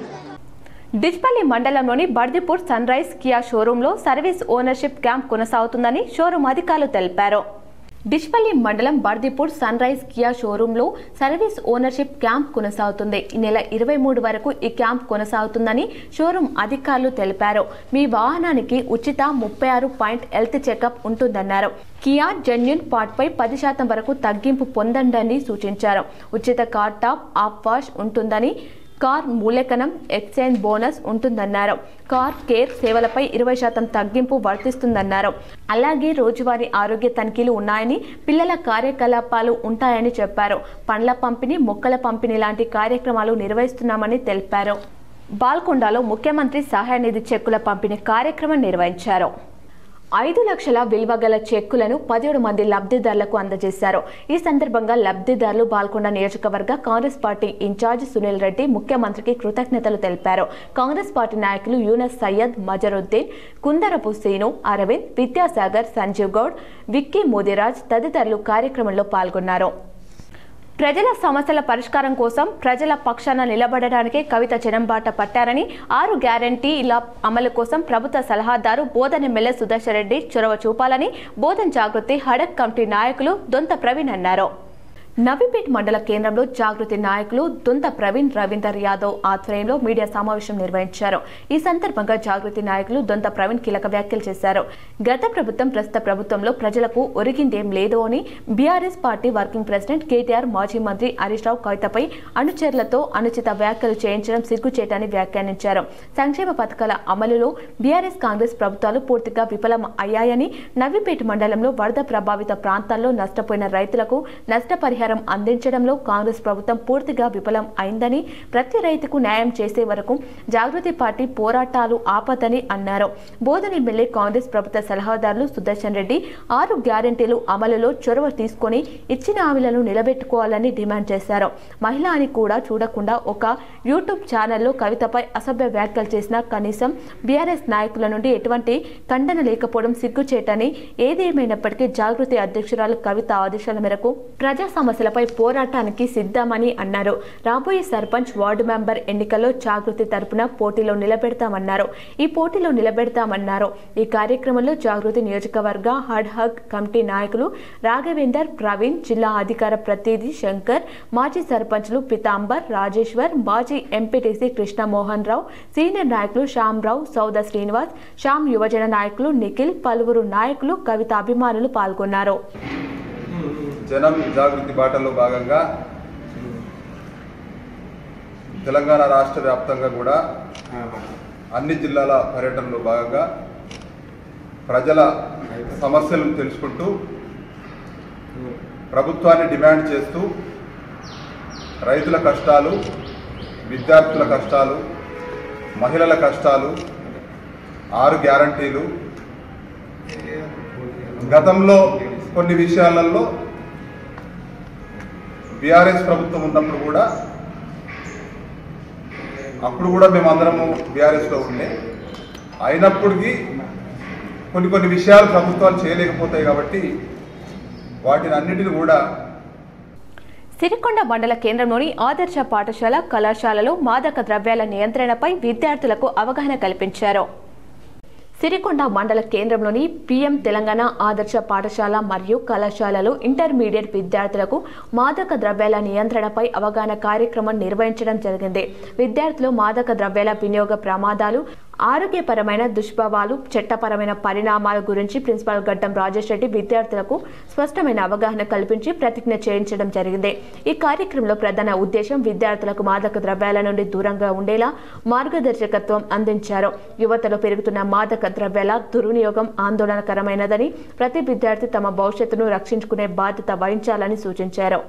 డిచ్పల్లి మండలంలోని బర్దిపూర్ సన్ రైజ్ కియా షోరూంలో సర్వీస్ ఓనర్షిప్ క్యాంప్ కొనసాగుతుందని షోరూం అధికారులు తెలిపారు. డిచ్పల్లి మండలం బర్దిపూర్ సన్ రైజ్ కియా షోరూంలో సర్వీస్ ఓనర్షిప్ క్యాంప్ కొనసాగుతుంది. ఈ నెల 23 వరకు ఈ క్యాంప్ కొనసాగుతుందని షోరూం అధికారులు తెలిపారు. మీ వాహనానికి ఉచిత 36 పాయింట్ హెల్త్ చెకప్ ఉంటుందన్నారు. కియా జెన్యూన్ పార్ట్పై 10% వరకు తగ్గింపు పొందండి సూచించారు. ఉచిత కార్ టాప్ ఆఫ్ వాష్ ఉంటుందని, కార్ మూల్యాంకనం, ఎక్స్చేంజ్ బోనస్ ఉంటుందన్నారు. కార్ కేర్ సేవలపై 20% తగ్గింపు వర్తిస్తుందన్నారు. అలాగే రోజువారీ ఆరోగ్య తనిఖీలు ఉన్నాయని, పిల్లల కార్యకలాపాలు ఉంటాయని చెప్పారు. పండ్ల పంపిణీ, మొక్కల పంపిణీ లాంటి కార్యక్రమాలు నిర్వహిస్తున్నామని తెలిపారు. బాల్కొండలో ముఖ్యమంత్రి సహాయ నిధి చెక్కుల పంపిణీ కార్యక్రమం నిర్వహించారు. 5 లక్షల విలువ గల చెక్కులను 17 మంది లబ్ధిదారులకు అందజేశారు. ఈ సందర్భంగా లబ్ధిదారులు బాల్కొండ నియోజకవర్గ కాంగ్రెస్ పార్టీ ఇన్ఛార్జ్ సునీల్ రెడ్డి ముఖ్యమంత్రికి కృతజ్ఞతలు తెలిపారు. కాంగ్రెస్ పార్టీ నాయకులు యూనస్ సయ్యద్, మజరుద్దీన్, కుందరపు సీను, అరవింద్, విద్యాసాగర్, సంజీవ్ గౌడ్, విక్కీ మోదిరాజ్ తదితరులు కార్యక్రమంలో పాల్గొన్నారు. ప్రజల సమస్యల పరిష్కారం కోసం ప్రజల పక్షాన నిలబడడానికే కవిత జనంబాట పట్టారని, 6 గ్యారంటీల అమలు కోసం ప్రభుత్వ సలహాదారు బోధన్ ఎమ్మెల్యే సుదర్శన్ రెడ్డి చొరవ చూపాలని బోధన్ జాగృతి హడక్ కమిటీ నాయకులు దొంత ప్రవీణ్ అన్నారు. నవీపేట్ మండల కేంద్రంలో జాగృతి నాయకులు దొంత ప్రవీణ్, రవీందర్ యాదవ్ ఆధ్వర్యంలో మీడియా సమావేశం నిర్వహించారు. ఈ సందర్భంగా జాగృతి నాయకులు దొంత ప్రవీణ్ కీలక వ్యాఖ్యలు చేశారు. గత ప్రభుత్వం, ప్రస్తుత ప్రభుత్వంలో ప్రజలకు ఒరిగిందేం లేదు అని, BRS party working president KTR, మాజీ మంత్రి హరీష్ రావు కవితపై అనుచరులతో అనుచిత వ్యాఖ్యలు చేయించడం సిగ్గుచేటని వ్యాఖ్యానించారు. సంక్షేమ పథకాల అమలులో బీఆర్ఎస్, కాంగ్రెస్ ప్రభుత్వాలు పూర్తిగా విఫలం అయ్యాయని, నవీపేట్ మండలంలో వరద ప్రభావిత ప్రాంతాల్లో నష్టపోయిన రైతులకు నష్టపరిహారం పరిహారం అందించడంలో కాంగ్రెస్ ప్రభుత్వం పూర్తిగా విఫలం అయిందని, ప్రతి రైతుకు న్యాయం చేసే వరకు జాగృతి పార్టీ పోరాటాలు ఆపదని అన్నారు. బోధన ఎమ్మెల్యే కాంగ్రెస్ ప్రభుత్వ సలహాదారులు సుదర్శన్ రెడ్డి 6 గ్యారెంటీలు అమలులో చొరవ తీసుకొని ఇచ్చిన హామీలను నిలబెట్టుకోవాలని డిమాండ్ చేశారు. మహిళ అని కూడా చూడకుండా ఒక యూట్యూబ్ ఛానల్లో కవితపై అసభ్య వ్యాఖ్యలు చేసిన కనీసం బీఆర్ఎస్ నాయకుల నుండి ఎటువంటి ఖండన లేకపోవడం సిగ్గుచేటని, ఏదేమైనప్పటికీ జాగృతి అధ్యక్షురాలు కవిత ఆదేశాల మేరకు ప్రజా సమస్యలపై పోరాటానికి సిద్ధమని అన్నారు. రాబోయే సర్పంచ్, వార్డు మెంబర్ ఎన్నికల్లో జాగృతి తరపున పోటీలో నిలబెడతామన్నారు. ఈ కార్యక్రమంలో జాగృతి నియోజకవర్గ హడ్ హక్ కమిటీ నాయకులు రాఘవేందర్, ప్రవీణ్, జిల్లా అధికార ప్రతినిధి శంకర్, మాజీ సర్పంచ్లు పితాంబర్, రాజేశ్వర్, మాజీ ఎంపీటీసీ కృష్ణమోహన్ రావు, సీనియర్ నాయకులు శ్యామరావు, సౌద శ్రీనివాస్, శ్యామ్ యువజన నాయకులు నిఖిల్, పలువురు నాయకులు, కవిత అభిమానులు పాల్గొన్నారు. జనం జాగృతి బాటలో భాగంగా తెలంగాణ రాష్ట్ర వ్యాప్తంగా కూడా అన్ని జిల్లాల పర్యటనలో భాగంగా ప్రజల సమస్యలను తెలుసుకుంటూ ప్రభుత్వాన్ని డిమాండ్ చేస్తూ రైతుల కష్టాలు, విద్యార్థుల కష్టాలు, మహిళల కష్టాలు, 6 గ్యారంటీలు, గతంలో కొన్ని విషయాలలో బీఆర్ఎస్ ప్రభుత్వం ఉన్నప్పుడు కూడా అప్పుడు కూడా మేమందరము బీఆర్ఎస్లో ఉండే, అయినప్పటికీ కొన్ని విషయాలు ప్రభుత్వాలు చేయలేకపోతాయి కాబట్టి వాటిని అన్నిటిని కూడా సిరికొండ మండల కేంద్రంలోని ఆదర్శ పాఠశాల, కళాశాలలో మాదక ద్రవ్యాల నియంత్రణపై విద్యార్థులకు అవగాహన కల్పించారు. సిరికొండ మండల కేంద్రంలోని పీఎం తెలంగాణ ఆదర్శ పాఠశాల మరియు కళాశాలలో ఇంటర్మీడియట్ విద్యార్థులకు మాదక ద్రవ్యాల నియంత్రణపై అవగాహన కార్యక్రమం నిర్వహించడం జరిగింది. విద్యార్థులు మాదక ద్రవ్యాల వినియోగ ప్రమాదాలు, ఆరోగ్యపరమైన దుష్ప్రభావాలు, చట్టపరమైన పరిణామాల గురించి ప్రిన్సిపాల్ గడ్డం రాజేష్ రెడ్డి విద్యార్థులకు స్పష్టమైన అవగాహన కల్పించి ప్రతిజ్ఞ చేయించడం జరిగింది. ఈ కార్యక్రమంలో ప్రధాన ఉద్దేశం విద్యార్థులకు మాదక ద్రవ్యాల నుండి దూరంగా ఉండేలా మార్గదర్శకత్వం అందించారు. యువతలో పెరుగుతున్న మాదక ద్రవ్యాల దుర్వినియోగం ఆందోళనకరమైనదని, ప్రతి విద్యార్థి తమ భవిష్యత్తును రక్షించుకునే బాధ్యత వహించాలని సూచించారు.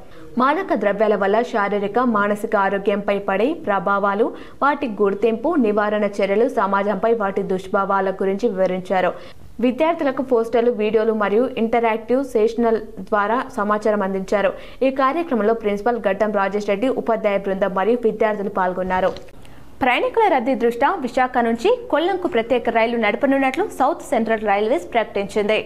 మాదక ద్రవ్యాల వల్ల శారీరక, మానసిక ఆరోగ్యంపై పడే ప్రభావాలు, వాటి గుర్తింపు, నివారణ చర్యలు, సమాజంపై వాటి దుష్ప్రభావాల గురించి వివరించారు. విద్యార్థులకు పోస్టర్లు, వీడియోలు మరియు ఇంటరాక్టివ్ సెషనల్ ద్వారా సమాచారం అందించారు. ఈ కార్యక్రమంలో ప్రిన్సిపల్ గడ్డం రాజేష్ రెడ్డి, ఉపాధ్యాయ బృందం మరియు విద్యార్థులు పాల్గొన్నారు. ప్రయాణికుల రద్దీ దృష్ట్యా విశాఖ నుంచి కొల్లంకు ప్రత్యేక రైలు నడపనున్నట్లు సౌత్ సెంట్రల్ రైల్వేస్ ప్రకటించింది.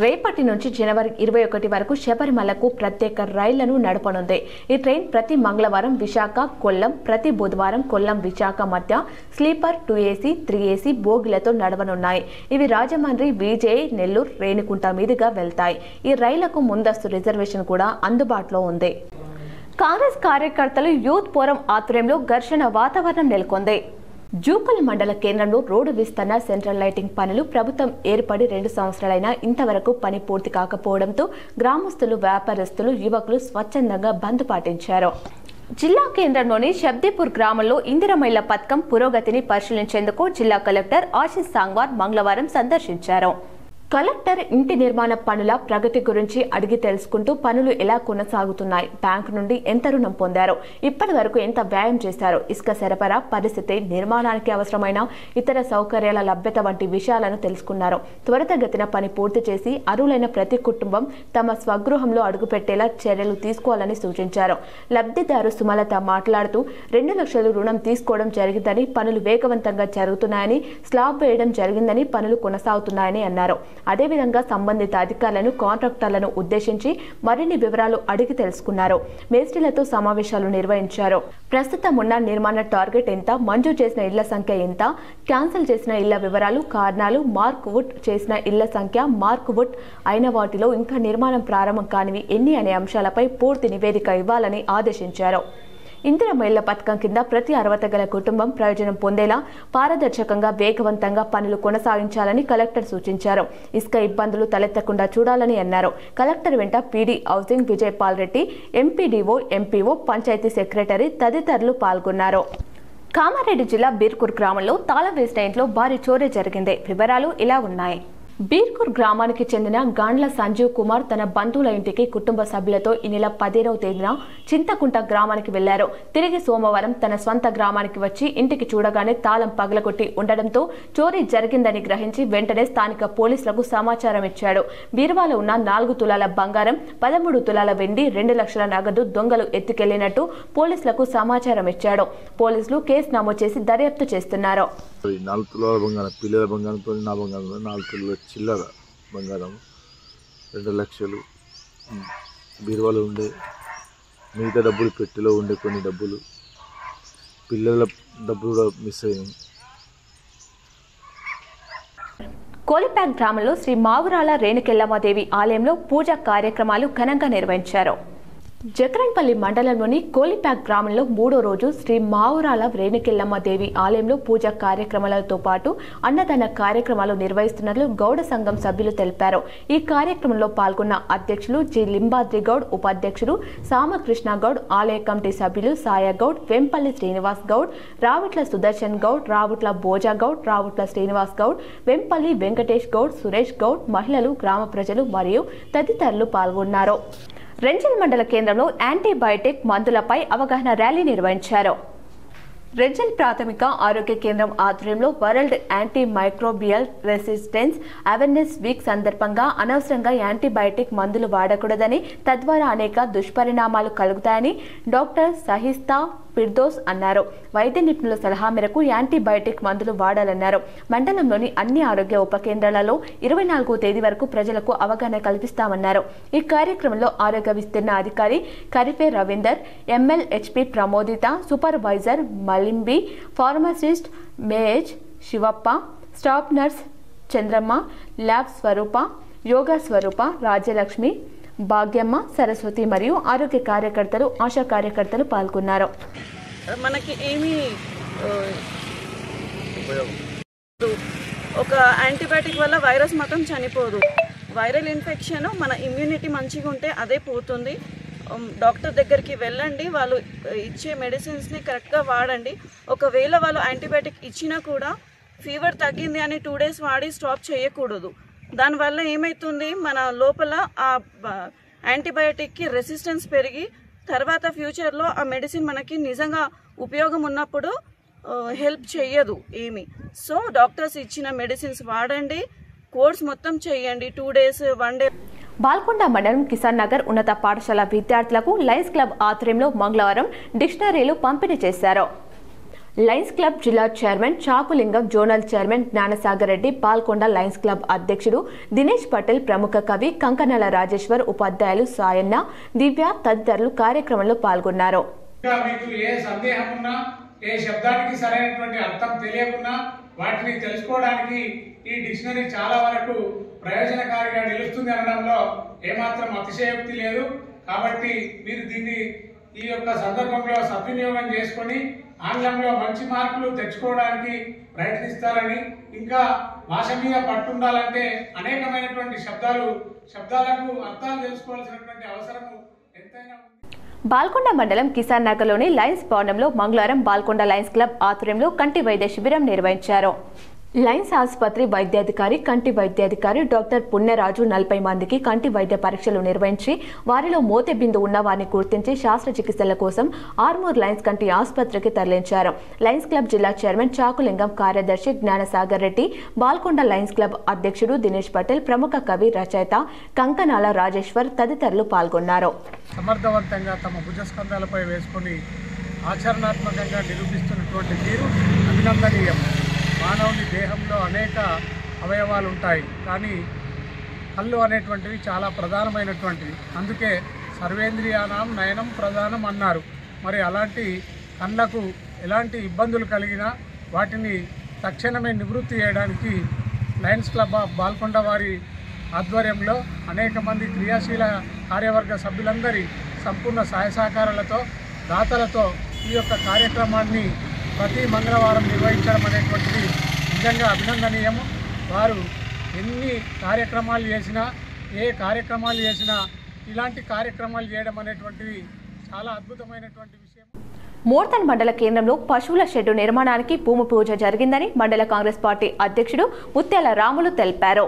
రేపటి నుంచి జనవరి 21 వరకు శబరిమలకు ప్రత్యేక రైళ్లను నడపనుంది. ఈ ట్రైన్ ప్రతి మంగళవారం విశాఖ, కొల్లం, ప్రతి బుధవారం కొల్లం, విశాఖ మధ్య స్లీపర్ 2AC, 3AC బోగిలతో నడవనున్నాయి. ఇవి రాజమండ్రి, విజయ్, నెల్లూరు, రేణిగుంట మీదుగా వెళ్తాయి. ఈ రైళ్లకు ముందస్తు రిజర్వేషన్ కూడా అందుబాటులో ఉంది. కాంగ్రెస్ కార్యకర్తలు యూత్ ఫోరం ఆధ్వర్యంలో ఘర్షణ వాతావరణం నెలకొంది. జూపల్ మండల కేంద్రంలో రోడ్డు విస్తరణ, సెంట్రల్ లైటింగ్ పనులు ప్రభుత్వం ఏర్పడి 2 సంవత్సరాలైనా ఇంతవరకు పని పూర్తి కాకపోవడంతో గ్రామస్తులు, వ్యాపారస్తులు, యువకులు స్వచ్ఛందంగా బంద్ పాటించారు. జిల్లా కేంద్రంలోని శబ్దీపూర్ గ్రామంలో ఇందిరమ్మ ఇళ్ల పథకం పురోగతిని పరిశీలించేందుకు జిల్లా కలెక్టర్ ఆశీష్ సాంగ్వార్ మంగళవారం సందర్శించారు. కలెక్టర్ ఇంటి నిర్మాణ పనుల ప్రగతి గురించి అడిగి తెలుసుకుంటూ పనులు ఎలా కొనసాగుతున్నాయి, బ్యాంకు నుండి ఎంత రుణం పొందారు, ఇప్పటి వరకు ఎంత వ్యయం చేశారు, ఇసుక సరఫరా పరిస్థితి, నిర్మాణానికి అవసరమైన ఇతర సౌకర్యాల లభ్యత వంటి విషయాలను తెలుసుకున్నారు. త్వరితగతిన పని పూర్తి చేసి అర్హులైన ప్రతి కుటుంబం తమ స్వగృహంలో అడుగుపెట్టేలా చర్యలు తీసుకోవాలని సూచించారు. లబ్ధిదారు సుమలత మాట్లాడుతూ 2 లక్షలు రుణం తీసుకోవడం జరిగిందని, పనులు వేగవంతంగా జరుగుతున్నాయని, స్లాబ్ వేయడం జరిగిందని, పనులు కొనసాగుతున్నాయని అన్నారు. అదేవిధంగా సంబంధిత అధికారులను, కాంట్రాక్టర్లను ఉద్దేశించి మరిన్ని వివరాలు అడిగి తెలుసుకున్నారు. మేస్త్రీలతో సమావేశాలు నిర్వహించారు. ప్రస్తుతం ఉన్న నిర్మాణ టార్గెట్ ఎంత, మంజూరు చేసిన ఇళ్ల సంఖ్య ఎంత, క్యాన్సిల్ చేసిన ఇళ్ల వివరాలు, కారణాలు, మార్క్ వుడ్ చేసిన ఇళ్ల సంఖ్య, మార్క్ వుడ్ అయిన వాటిలో ఇంకా నిర్మాణం ప్రారంభం కానివి ఎన్ని అనే అంశాలపై పూర్తి నివేదిక ఇవ్వాలని ఆదేశించారు. ఇందిరమ్మ ఇళ్ల పథకం కింద ప్రతి అర్హత గల కుటుంబం ప్రయోజనం పొందేలా పారదర్శకంగా, వేగవంతంగా పనులు కొనసాగించాలని కలెక్టర్ సూచించారు. ఇసుక ఇబ్బందులు తలెత్తకుండా చూడాలని అన్నారు. కలెక్టర్ వెంట PD housing Vijayapal Reddy, MPDO, MPO, panchayat secretary తదితరులు పాల్గొన్నారు. కామారెడ్డి జిల్లా బీర్కూర్ గ్రామంలో తాళం వేసిన ఇంట్లో భారీ చోరీ జరిగింది. వివరాలు ఇలా ఉన్నాయి. బీర్కూర్ గ్రామానికి చెందిన గాండ్ల సంజీవ్ కుమార్ తన బంధువుల ఇంటికి కుటుంబ సభ్యులతో ఈ నెల 15వ తేదీన చింతకుంట గ్రామానికి వెళ్లారు. తిరిగి సోమవారం తన స్వంత గ్రామానికి వచ్చి ఇంటికి చూడగానే తాళం పగలగొట్టి ఉండడంతో చోరీ జరిగిందని గ్రహించి వెంటనే స్థానిక పోలీసులకు సమాచారం ఇచ్చాడు. బీరువాలో ఉన్న 4 తులాల బంగారం, 13 తులాల వెండి, 2 లక్షల నగదు దొంగలు ఎత్తుకెళ్లినట్టు పోలీసులకు సమాచారం ఇచ్చాడు. పోలీసులు కేసు నమోదు చేసి దర్యాప్తు చేస్తున్నారు. 4 తులాల బంగారం, పిల్లల బంగారంతో నా బంగారం 4 తులాల చిల్లర బంగారం, 2 లక్షలు బీరువాలో ఉండే, మిగతా డబ్బులు పెట్టెలో ఉండే కొన్ని డబ్బులు, పిల్లల డబ్బులు కూడా మిస్ అయ్యాయి. కోలిపాక్ గ్రామంలో శ్రీ మావురాల రేణుకెల్లమ్మదేవి ఆలయంలో పూజా కార్యక్రమాలు ఘనంగా నిర్వహించారు. జకరన్పల్లి మండలంలోని కోలిపాక్ గ్రామంలో 3వ రోజు శ్రీ మావురాల రేణుకెల్లమ్మదేవి ఆలయంలో పూజా కార్యక్రమాలతో పాటు అన్నదాన కార్యక్రమాలు నిర్వహిస్తున్నట్లు గౌడ సంఘం సభ్యులు తెలిపారు. ఈ కార్యక్రమంలో పాల్గొన్న అధ్యక్షులు జి లింబాద్రి గౌడ్, ఉపాధ్యక్షులు సామకృష్ణ గౌడ్, ఆలయ కమిటీ సభ్యులు సాయగౌడ్, వెంపల్లి శ్రీనివాస్ గౌడ్, రావుట్ల సుదర్శన్ గౌడ్, రావుట్ల భోజా గౌడ్, రావుట్ల శ్రీనివాస్ గౌడ్, వెంపల్లి వెంకటేష్ గౌడ్, సురేష్ గౌడ్, మహిళలు, గ్రామ ప్రజలు మరియు తదితరులు పాల్గొన్నారు. రెంజల్ మండల కేంద్రంలో యాంటీబయాటిక్ మందులపై అవగాహన ర్యాలీ నిర్వహించారు. రెంజల్ ప్రాథమిక ఆరోగ్య కేంద్రం ఆధ్వర్యంలో world anti microbial resistance awareness week సందర్భంగా అనవసరంగా యాంటీబయాటిక్ మందులు వాడకూడదని, తద్వారా అనేక దుష్పరిణామాలు కలుగుతాయని డాక్టర్ సహిస్తా ఫిర్దోస్ అన్నారు. వైద్య నిపుణుల సలహా మేరకు యాంటీబయాటిక్ మందులు వాడాలన్నారు. మండలంలోని అన్ని ఆరోగ్య ఉప కేంద్రాలలో 24వ తేదీ వరకు ప్రజలకు అవగాహన కల్పిస్తామన్నారు. ఈ కార్యక్రమంలో ఆరోగ్య విస్తీర్ణ అధికారి Karipe Ravinder, MLHP Pramoditha, supervisor Malimbi, pharmacist మేజ్ Shivappa, staff nurse Chandramma, lab Swaroopa, yoga Swaroopa, Rajyalakshmi, Bhagyamma, Saraswathi మరియు ఆరోగ్య కార్యకర్తలు, ఆశా కార్యకర్తలు పాల్గొన్నారు. మనకి ఏమీ ఒక యాంటీబయాటిక్ వల్ల వైరస్ మాత్రం చనిపోదు. వైరల్ ఇన్ఫెక్షన్ మన ఇమ్యూనిటీ మంచిగా ఉంటే అదే పోతుంది. డాక్టర్ దగ్గరికి వెళ్ళండి, వాళ్ళు ఇచ్చే మెడిసిన్స్ని కరెక్ట్గా వాడండి. ఒకవేళ వాళ్ళు యాంటీబయాటిక్ ఇచ్చినా కూడా ఫీవర్ తగ్గింది అని 2 days వాడి స్టాప్ చేయకూడదు. దానివల్ల ఏమవుతుంది, మన లోపల ఆ యాంటీబయాటిక్కి రెసిస్టెన్స్ పెరిగి తర్వాత ఫ్యూచర్లో ఆ మెడిసిన్ మనకి నిజంగా ఉపయోగం ఉన్నప్పుడు హెల్ప్ చేయదు ఏమి. సో డాక్టర్స్ ఇచ్చిన మెడిసిన్స్ వాడండి, కోర్స్ మొత్తం చేయండి, 2 days 1 day. బాల్కొండ మండలం కిసాన్ నగర్ ఉన్నత పాఠశాల విద్యార్థులకు లయన్స్ క్లబ్ ఆధ్వర్యంలో మంగళవారం డిక్షనరీలు పంపిణీ చేశారు. లయన్స్ క్లబ్ జిల్లా chairman Chakulingam, zonal chairman Gnanasagar Reddy, Palkonda lions club అధ్యక్షుడు దినేష్ పటేల్, ప్రముఖ కవి కంకనాల రాజేశ్వర్, ఉపాధ్యాయులు సాయన్న, దివ్య తదితరులు కార్యక్రమంలో పాల్గొన్నారు. మీకు ఏ సందేహం ఉన్నా, ఏ శబ్దానికి సరైనటువంటి అర్థం తెలియకున్నా వాటిని తెలుసుకోవడానికి ఈ డిక్షనరీ చాలా వరకు ప్రయోజనకారిగా నిలుస్తుంది అనడంలో ఏమాత్రం అతిశయోక్తి లేదు. కాబట్టి మీరు దీన్ని ఈ యొక్క సందర్భంలో సద్వినియోగం చేసుకొని ఆంగ్లంలో మంచి మార్కులు తెచ్చుకోవడానికి ప్రయత్నిస్తారని, ఇంకా భాష మీద పట్టుండాలంటే అనేకమైనటువంటి శబ్దాలకు అర్థాలు తెలుసుకోవాల్సినటువంటి అవసరము ఎంతైనా ఉంది. బాల్కొండ మండలం కిసాన్ నగర్లోని లయన్స్ భవనంలో మంగళవారం బాల్కొండ లయన్స్ క్లబ్ ఆధ్వర్యంలో కంటి వైద్య శిబిరం నిర్వహించారు. లయన్స్ ఆసుపత్రి వైద్యాధికారి, కంటి వైద్యాధికారి డాక్టర్ పుణ్యరాజు 40 మందికి కంటి వైద్య పరీక్షలు నిర్వహించి వారిలో మోతెబిందు ఉన్న వారిని గుర్తించి శస్త్రచికిత్సల కోసం ఆర్మూర్ లయన్స్ కంటి ఆసుపత్రికి తరలించారు. లయన్స్ క్లబ్ జిల్లా చైర్మన్ చాకులింగం, కార్యదర్శి జ్ఞానసాగర్ రెడ్డి, బాల్కొండ లయన్స్ క్లబ్ అధ్యక్షుడు దినేష్ పటేల్, ప్రముఖ కవి రచయిత కంకనాల రాజేశ్వర్ తదితరులు పాల్గొన్నారు. సమర్థవంతంగా తమ భుజస్కంధాలపై వేసుకుని ఆచరణాత్మకంగా నిరూపిస్తున్నటువంటి తీరు అభినందనీయం. మానవుని దేహంలో అనేక అవయవాలు ఉంటాయి, కానీ కళ్ళు అనేటువంటివి చాలా ప్రధానమైనటువంటివి. అందుకే సర్వేంద్రియానాం నయనం ప్రధానం అన్నారు. మరి అలాంటి కళ్ళకు ఎలాంటి ఇబ్బందులు కలిగినా వాటిని తక్షణమే నివృత్తి చేయడానికి లయన్స్ క్లబ్ ఆఫ్ బాల్కొండ వారి ఆధ్వర్యంలో అనేక మంది క్రియాశీల కార్యవర్గ సభ్యులందరి సంపూర్ణ సహాయ సహకారాలతో, దాతలతో ఈ యొక్క కార్యక్రమాన్ని ప్రతి మంగళవారం నిర్వహించడం అనేటువంటిది నిజంగా అభినందనీయము. వారు ఎన్ని కార్యక్రమాలు చేసినా, ఏ కార్యక్రమాలు చేసినా ఇలాంటి కార్యక్రమాలు చేయడం అనేటువంటిది చాలా అద్భుతమైనటువంటి విషయం. మోర్తన్ మండల కేంద్రంలో పశువుల షెడ్డు నిర్మాణానికి భూమి పూజ జరిగిందని మండల కాంగ్రెస్ పార్టీ అధ్యక్షుడు ముత్యాల రాములు తెలిపారు.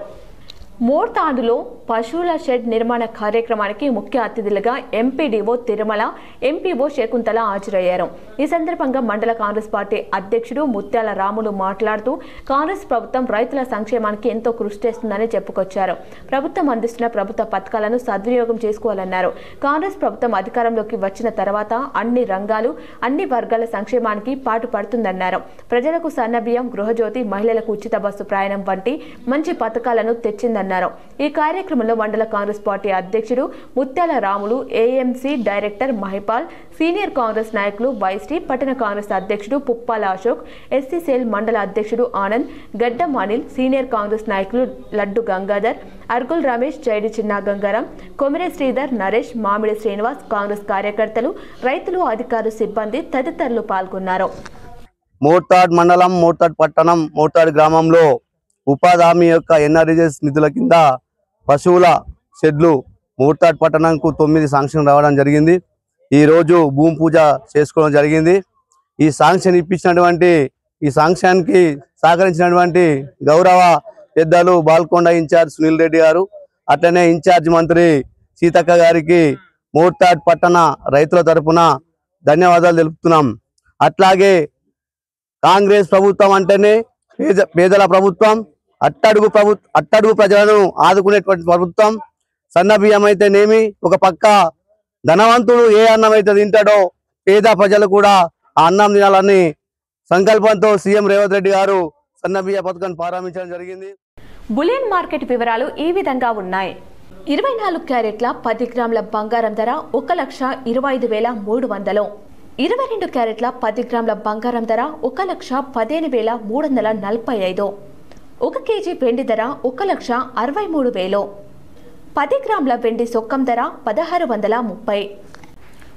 మోర్తాడులో పశువుల షెడ్ నిర్మాణ కార్యక్రమానికి ముఖ్య అతిథులుగా ఎంపీడీఓ తిరుమల, ఎంపీఓ శకుంతల హాజరయ్యారు. ఈ సందర్భంగా మండల కాంగ్రెస్ పార్టీ అధ్యక్షుడు ముత్యాల రాములు మాట్లాడుతూ కాంగ్రెస్ ప్రభుత్వం రైతుల సంక్షేమానికి ఎంతో కృషి చేస్తుందని చెప్పుకొచ్చారు. ప్రభుత్వం అందిస్తున్న ప్రభుత్వ పథకాలను సద్వినియోగం చేసుకోవాలన్నారు. కాంగ్రెస్ ప్రభుత్వం అధికారంలోకి వచ్చిన తర్వాత అన్ని రంగాలు, అన్ని వర్గాల సంక్షేమానికి పాటుపడుతుందన్నారు. ప్రజలకు సన్నబియ్యం, గృహజ్యోతి, మహిళలకు ఉచిత బస్సు ప్రయాణం వంటి మంచి పథకాలను తెచ్చిందన్నారు. ఈ కార్యక్రమంలో మండల కాంగ్రెస్ పార్టీ అధ్యక్షుడు ముత్యాల Ramulu, AMC director Mahipal, senior Congress నాయకులు వైశ్రీ, పట్టణ కాంగ్రెస్ అధ్యక్షుడు పుప్పాల అశోక్, ఎస్సీ సెల్ మండల అధ్యక్షుడు ఆనంద్, గడ్డం అనిల్, సీనియర్ కాంగ్రెస్ నాయకులు లడ్డు గంగాధర్, అర్గుల్ రమేష్, జైడి చిన్న గంగారాం, కొమిరే శ్రీధర్, నరేష్, మామిడి శ్రీనివాస్, కాంగ్రెస్ కార్యకర్తలు, రైతులు, అధికారులు, సిబ్బంది తదితరులు పాల్గొన్నారు. మోర్తాడ్ మండలం, మోర్తాడ్ పట్టణం, మోర్తాడ్ గ్రామంలో ఉపాధి హామీ యొక్క ఎన్ఆర్జీఎస్ నిధుల కింద పశువుల షెడ్లు మోర్తాడ్ పట్టణంకు 9 శాంక్షన్ రావడం జరిగింది. ఈరోజు భూమి పూజ చేసుకోవడం జరిగింది. ఈ శాంక్షన్ ఇప్పించినటువంటి, ఈ శాంక్షన్కి సహకరించినటువంటి గౌరవ పెద్దలు బాల్కొండ ఇన్ఛార్జ్ సునీల్ రెడ్డి గారు, అట్లనే ఇన్ఛార్జ్ మంత్రి సీతక్క గారికి మోర్తాడ్ పట్టణ రైతుల తరఫున ధన్యవాదాలు తెలుపుతున్నాం. అట్లాగే కాంగ్రెస్ ప్రభుత్వం అంటేనే పేదల ప్రభుత్వం, అట్టడుగు ప్రజలను ఆదుకునేటువంటి ప్రభుత్వం. సన్న బియ్యం అయితేనేమి, ఒక పక్క ధనవంతుడు ఏ అన్నం అయితే తింటాడో పేద ప్రజలు కూడా ఆ అన్నం తినాలని సంకల్పంతో సీఎం రేవంత్ రెడ్డి గారు సన్న బియ్య పథకాన్ని ప్రారంభించడం జరిగింది. బులియన్ మార్కెట్ వివరాలు ఈ విధంగా ఉన్నాయి. 24 క్యారెట్ల 10 గ్రాముల బంగారం ధర 1,25,300. 22 క్యారెట్ల 10 గ్రాముల బంగారం ధర 1,15,345. 1 కేజీ వెండి ధర 1,63,000. 10 గ్రాముల వెండి సొక్కం ధర 1,630.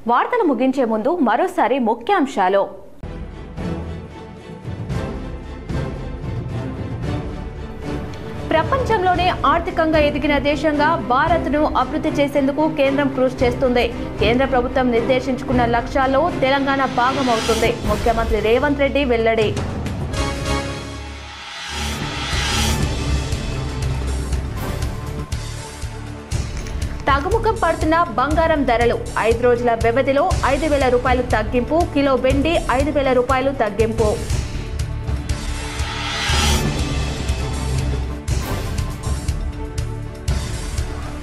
వార్తలు ముగించే ముందు మరోసారి ముఖ్యాంశాలు. ప్రపంచంలోనే ఆర్థికంగా ఎదిగిన దేశంగా భారత్ను అభివృద్ధి చేసేందుకు కేంద్రం కృషి చేస్తుంది. కేంద్ర ప్రభుత్వం నిర్దేశించుకున్న లక్ష్యాల్లో తెలంగాణ భాగమవుతుంది. ముఖ్యమంత్రి రేవంత్ రెడ్డి వెల్లడి. తగ్గుముఖం పడుతున్న బంగారం ధరలు. 5 రోజుల వ్యవధిలో 5,000 రూపాయలు తగ్గింపు. కిలో వెండి 5,000 రూపాయలు తగ్గింపు.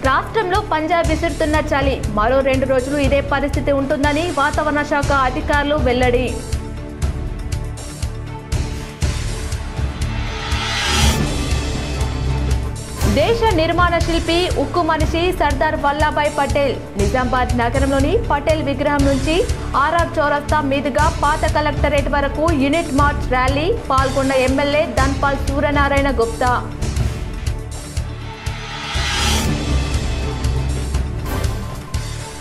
రాష్ట్రంలో పంజాబ్ విసురుతున్న చలి. మరో 2 రోజులు ఇదే పరిస్థితి ఉంటుందని వాతావరణ శాఖ అధికారులు వెల్లడి. దేశ నిర్మాణ శిల్పి, ఉక్కు మనిషి సర్దార్ వల్లభాయ్ పటేల్. నిజామాబాద్ నగరంలోని పటేల్ విగ్రహం నుంచి ఆర్ఆర్ చౌరస్తా మీదుగా పాత కలెక్టరేట్ వరకు యూనిట్ మార్చ్ ర్యాలీ. పాల్గొన్న ఎమ్మెల్యే ధన్పాల్ సూర్యనారాయణ గుప్తా.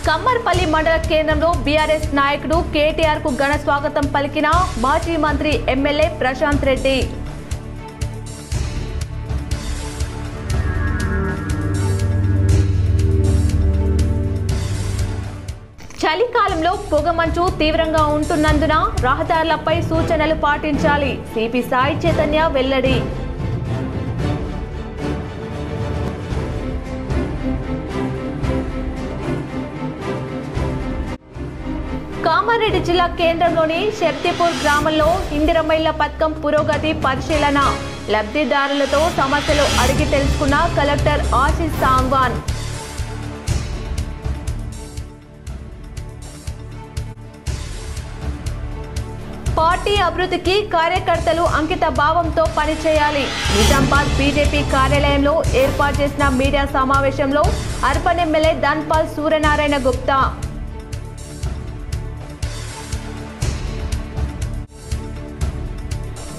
కమ్మర్పల్లి మండల కేంద్రంలో బీఆర్ఎస్ నాయకుడు కేటీఆర్ కు ఘన స్వాగతం పలికిన మాజీ మంత్రి ఎమ్మెల్యే ప్రశాంత్ రెడ్డి. చలికాలంలో పొగమంచు తీవ్రంగా ఉంటున్నందున రహదారులపై సూచనలు పాటించాలి. సిపి సాయి చైతన్య వెల్లడి. కామారెడ్డి జిల్లా కేంద్రంలోని శక్తిపూర్ గ్రామంలో ఇందిరమ్మ ఇళ్ల పథకం పురోగతి పరిశీలన. లబ్ధిదారులతో సమస్యలు అడిగి తెలుసుకున్న కలెక్టర్ ఆశీష్ సాంగ్వాన్. పార్టీ అభివృద్ధికి కార్యకర్తలు అంకిత భావంతో పనిచేయాలి. నిజామాబాద్ బీజేపీ కార్యాలయంలో ఏర్పాటు చేసిన మీడియా సమావేశంలో అర్బన్ ఎమ్మెల్యే ధన్పాల్ సూర్యనారాయణ గుప్తా.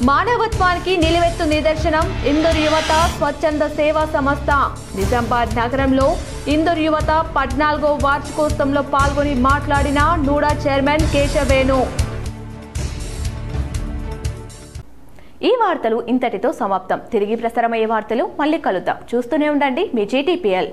మానవత్వానికి నిలువెత్తు నిదర్శనం ఇందూర్ యువత స్వచ్ఛంద సేవా సంస్థ. నిజామాబాద్ నగరంలో ఇందూర్ యువత 14వ వార్షికోత్సవంలో పాల్గొని మాట్లాడిన నూడా చైర్మన్ కేశవేణు. ఈ వార్తలు ఇంతటితో సమాప్తం. తిరిగి ప్రసారమయ్యే వార్తలు మళ్ళీ కలుద్దాం. చూస్తూనే ఉండండి మీ GTPL.